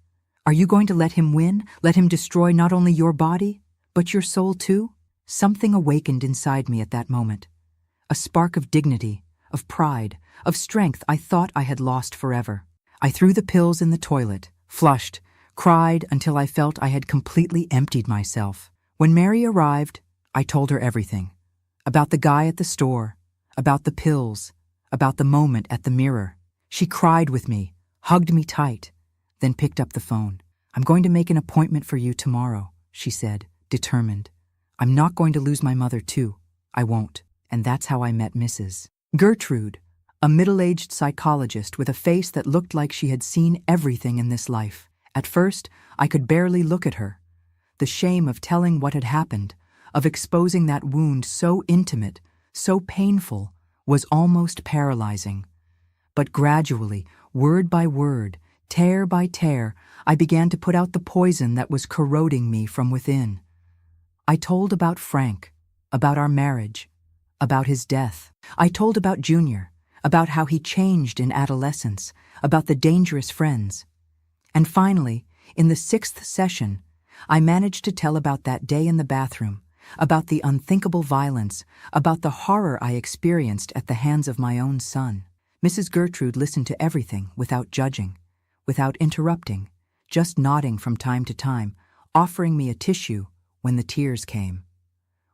A: Are you going to let him win, let him destroy not only your body, but your soul too?" Something awakened inside me at that moment. A spark of dignity, of pride, of strength I thought I had lost forever. I threw the pills in the toilet, flushed, cried until I felt I had completely emptied myself. When Mary arrived, I told her everything. About the guy at the store, about the pills, about the moment at the mirror. She cried with me, hugged me tight, then picked up the phone. "I'm going to make an appointment for you tomorrow," she said, determined. "I'm not going to lose my mother too. I won't." And that's how I met Mrs. Gertrude, a middle-aged psychologist with a face that looked like she had seen everything in this life. At first, I could barely look at her. The shame of telling what had happened, of exposing that wound so intimate, so painful, was almost paralyzing. But gradually, word by word, tear by tear, I began to put out the poison that was corroding me from within. I told about Frank, about our marriage, about his death. I told about Junior, about how he changed in adolescence, about the dangerous friends. And finally, in the 6th session, I managed to tell about that day in the bathroom, about the unthinkable violence, about the horror I experienced at the hands of my own son. Mrs. Gertrude listened to everything without judging, without interrupting, just nodding from time to time, offering me a tissue when the tears came.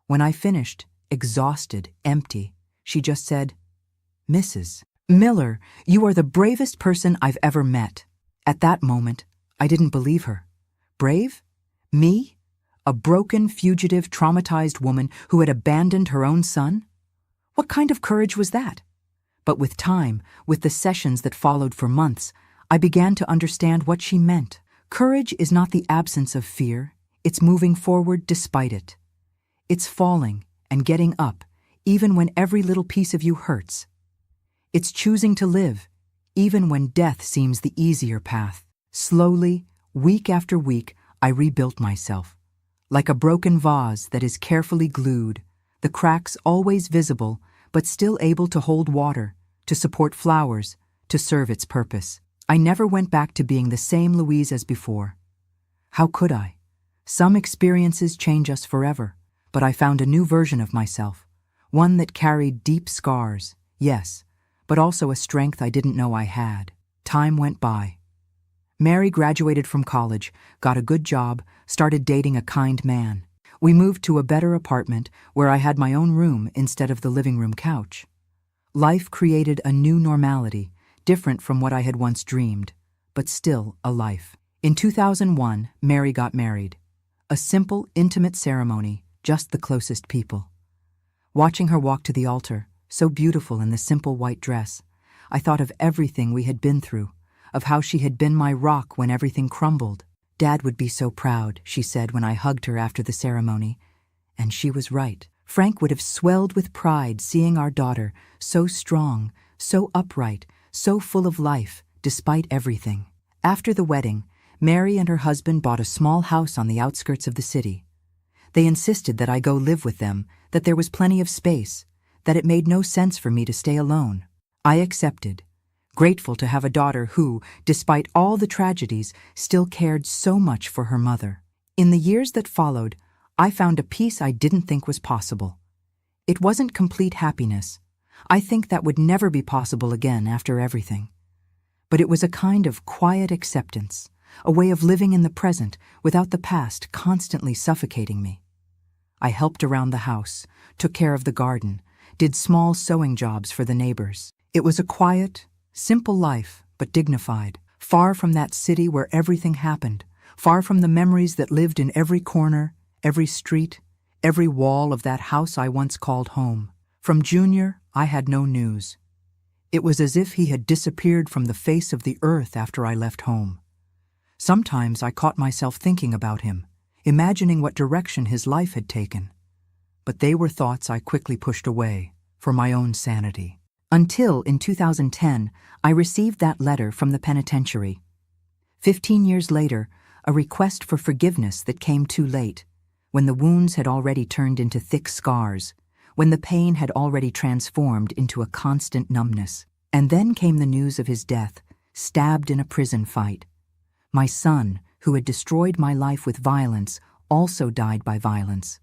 A: When I finished, exhausted, empty, she just said, "Mrs. Miller, you are the bravest person I've ever met." At that moment, I didn't believe her. Brave? Me? A broken, fugitive, traumatized woman who had abandoned her own son? What kind of courage was that? But with time, with the sessions that followed for months, I began to understand what she meant. Courage is not the absence of fear, it's moving forward despite it. It's falling and getting up, even when every little piece of you hurts. It's choosing to live, even when death seems the easier path. Slowly, week after week, I rebuilt myself. Like a broken vase that is carefully glued, the cracks always visible, but still able to hold water, to support flowers, to serve its purpose. I never went back to being the same Louise as before. How could I? Some experiences change us forever, but I found a new version of myself, one that carried deep scars, yes, but also a strength I didn't know I had. Time went by. Mary graduated from college, got a good job, started dating a kind man. We moved to a better apartment where I had my own room instead of the living room couch. Life created a new normality, different from what I had once dreamed, but still a life. In 2001, Mary got married. A simple, intimate ceremony, just the closest people. Watching her walk to the altar, so beautiful in the simple white dress, I thought of everything we had been through, of how she had been my rock when everything crumbled. "Dad would be so proud," she said when I hugged her after the ceremony. And she was right. Frank would have swelled with pride seeing our daughter, so strong, so upright, so full of life, despite everything. After the wedding, Mary and her husband bought a small house on the outskirts of the city. They insisted that I go live with them, that there was plenty of space, that it made no sense for me to stay alone. I accepted, grateful to have a daughter who, despite all the tragedies, still cared so much for her mother. In the years that followed, I found a peace I didn't think was possible. It wasn't complete happiness. I think that would never be possible again after everything. but it was a kind of quiet acceptance, a way of living in the present without the past constantly suffocating me. I helped around the house, took care of the garden, did small sewing jobs for the neighbors. It was a quiet, simple life, but dignified, far from that city where everything happened, far from the memories that lived in every corner, every street, every wall of that house I once called home. From Junior, I had no news. It was as if he had disappeared from the face of the earth after I left home. Sometimes I caught myself thinking about him, imagining what direction his life had taken. But they were thoughts I quickly pushed away, for my own sanity. Until, in 2010, I received that letter from the penitentiary. 15 years later, a request for forgiveness that came too late, when the wounds had already turned into thick scars, when the pain had already transformed into a constant numbness. And then came the news of his death, stabbed in a prison fight. My son, who had destroyed my life with violence, also died by violence.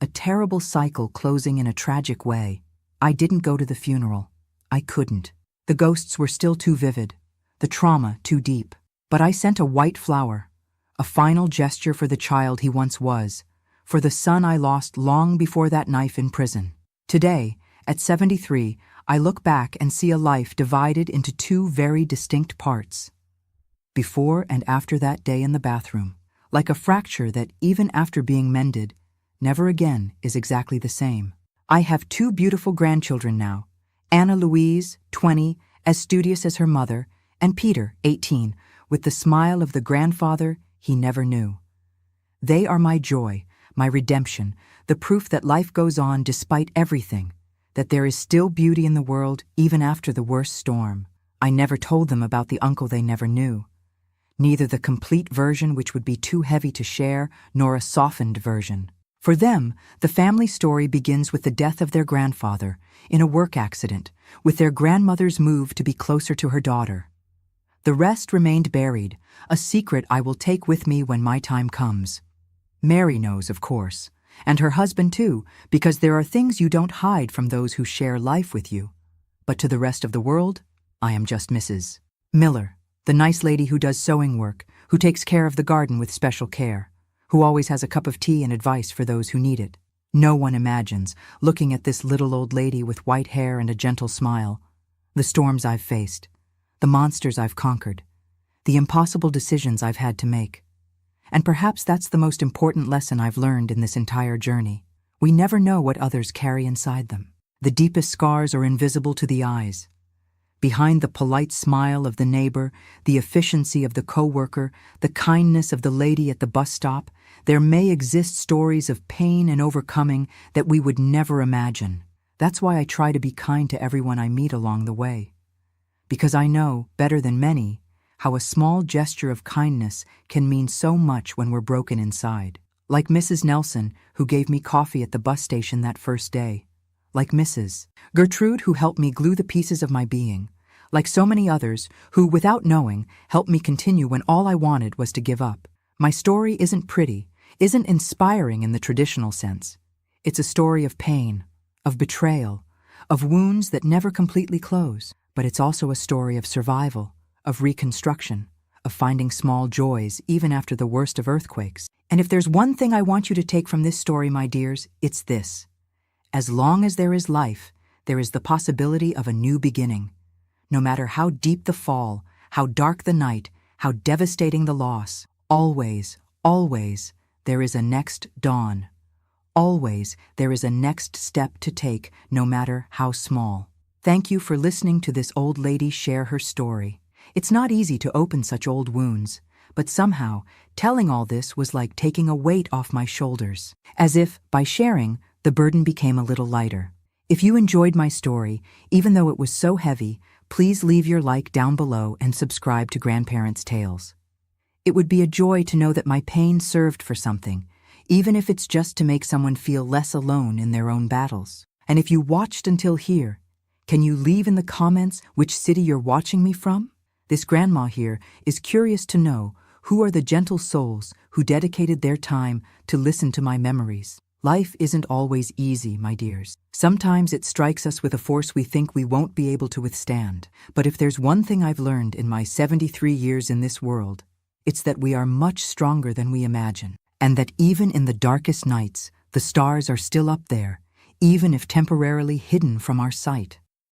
A: A terrible cycle closing in a tragic way. I didn't go to the funeral. I couldn't. The ghosts were still too vivid, the trauma too deep. But I sent a white flower, a final gesture for the child he once was, for the son I lost long before that knife in prison. Today, at 73, I look back and see a life divided into two very distinct parts. Before and after that day in the bathroom, like a fracture that, even after being mended, never again is exactly the same. I have two beautiful grandchildren now, Anna Louise, 20, as studious as her mother, and Peter, 18, with the smile of the grandfather he never knew. They are my joy, my redemption, the proof that life goes on despite everything, that there is still beauty in the world even after the worst storm. I never told them about the uncle they never knew. Neither the complete version, which would be too heavy to share, nor a softened version. For them, the family story begins with the death of their grandfather in a work accident, with their grandmother's move to be closer to her daughter. The rest remained buried, a secret I will take with me when my time comes. Mary knows, of course, and her husband too, because there are things you don't hide from those who share life with you. But to the rest of the world, I am just Mrs. Miller, the nice lady who does sewing work, who takes care of the garden with special care, who always has a cup of tea and advice for those who need it. No one imagines, looking at this little old lady with white hair and a gentle smile, the storms I've faced, the monsters I've conquered, the impossible decisions I've had to make. And perhaps that's the most important lesson I've learned in this entire journey. We never know what others carry inside them. The deepest scars are invisible to the eyes. Behind the polite smile of the neighbor, the efficiency of the coworker, the kindness of the lady at the bus stop, there may exist stories of pain and overcoming that we would never imagine. That's why I try to be kind to everyone I meet along the way. Because I know, better than many, how a small gesture of kindness can mean so much when we're broken inside. Like Mrs. Nelson, who gave me coffee at the bus station that first day. Like Mrs. Gertrude, who helped me glue the pieces of my being. Like so many others who, without knowing, helped me continue when all I wanted was to give up. My story isn't pretty, isn't inspiring in the traditional sense. It's a story of pain, of betrayal, of wounds that never completely close. But it's also a story of survival, of reconstruction, of finding small joys even after the worst of earthquakes. And if there's one thing I want you to take from this story, my dears, it's this. As long as there is life, there is the possibility of a new beginning. No matter how deep the fall, how dark the night, how devastating the loss, always, always, there is a next dawn. Always, there is a next step to take, no matter how small. Thank you for listening to this old lady share her story. It's not easy to open such old wounds, but somehow, telling all this was like taking a weight off my shoulders. As if, by sharing, the burden became a little lighter. If you enjoyed my story, even though it was so heavy, please leave your like down below and subscribe to Grandparents' Tales. It would be a joy to know that my pain served for something, even if it's just to make someone feel less alone in their own battles. And if you watched until here, can you leave in the comments which city you're watching me from? This grandma here is curious to know who are the gentle souls who dedicated their time to listen to my memories. Life isn't always easy, my dears. Sometimes it strikes us with a force we think we won't be able to withstand. But if there's one thing I've learned in my 73 years in this world, it's that we are much stronger than we imagine. And that even in the darkest nights, the stars are still up there, even if temporarily hidden from our sight.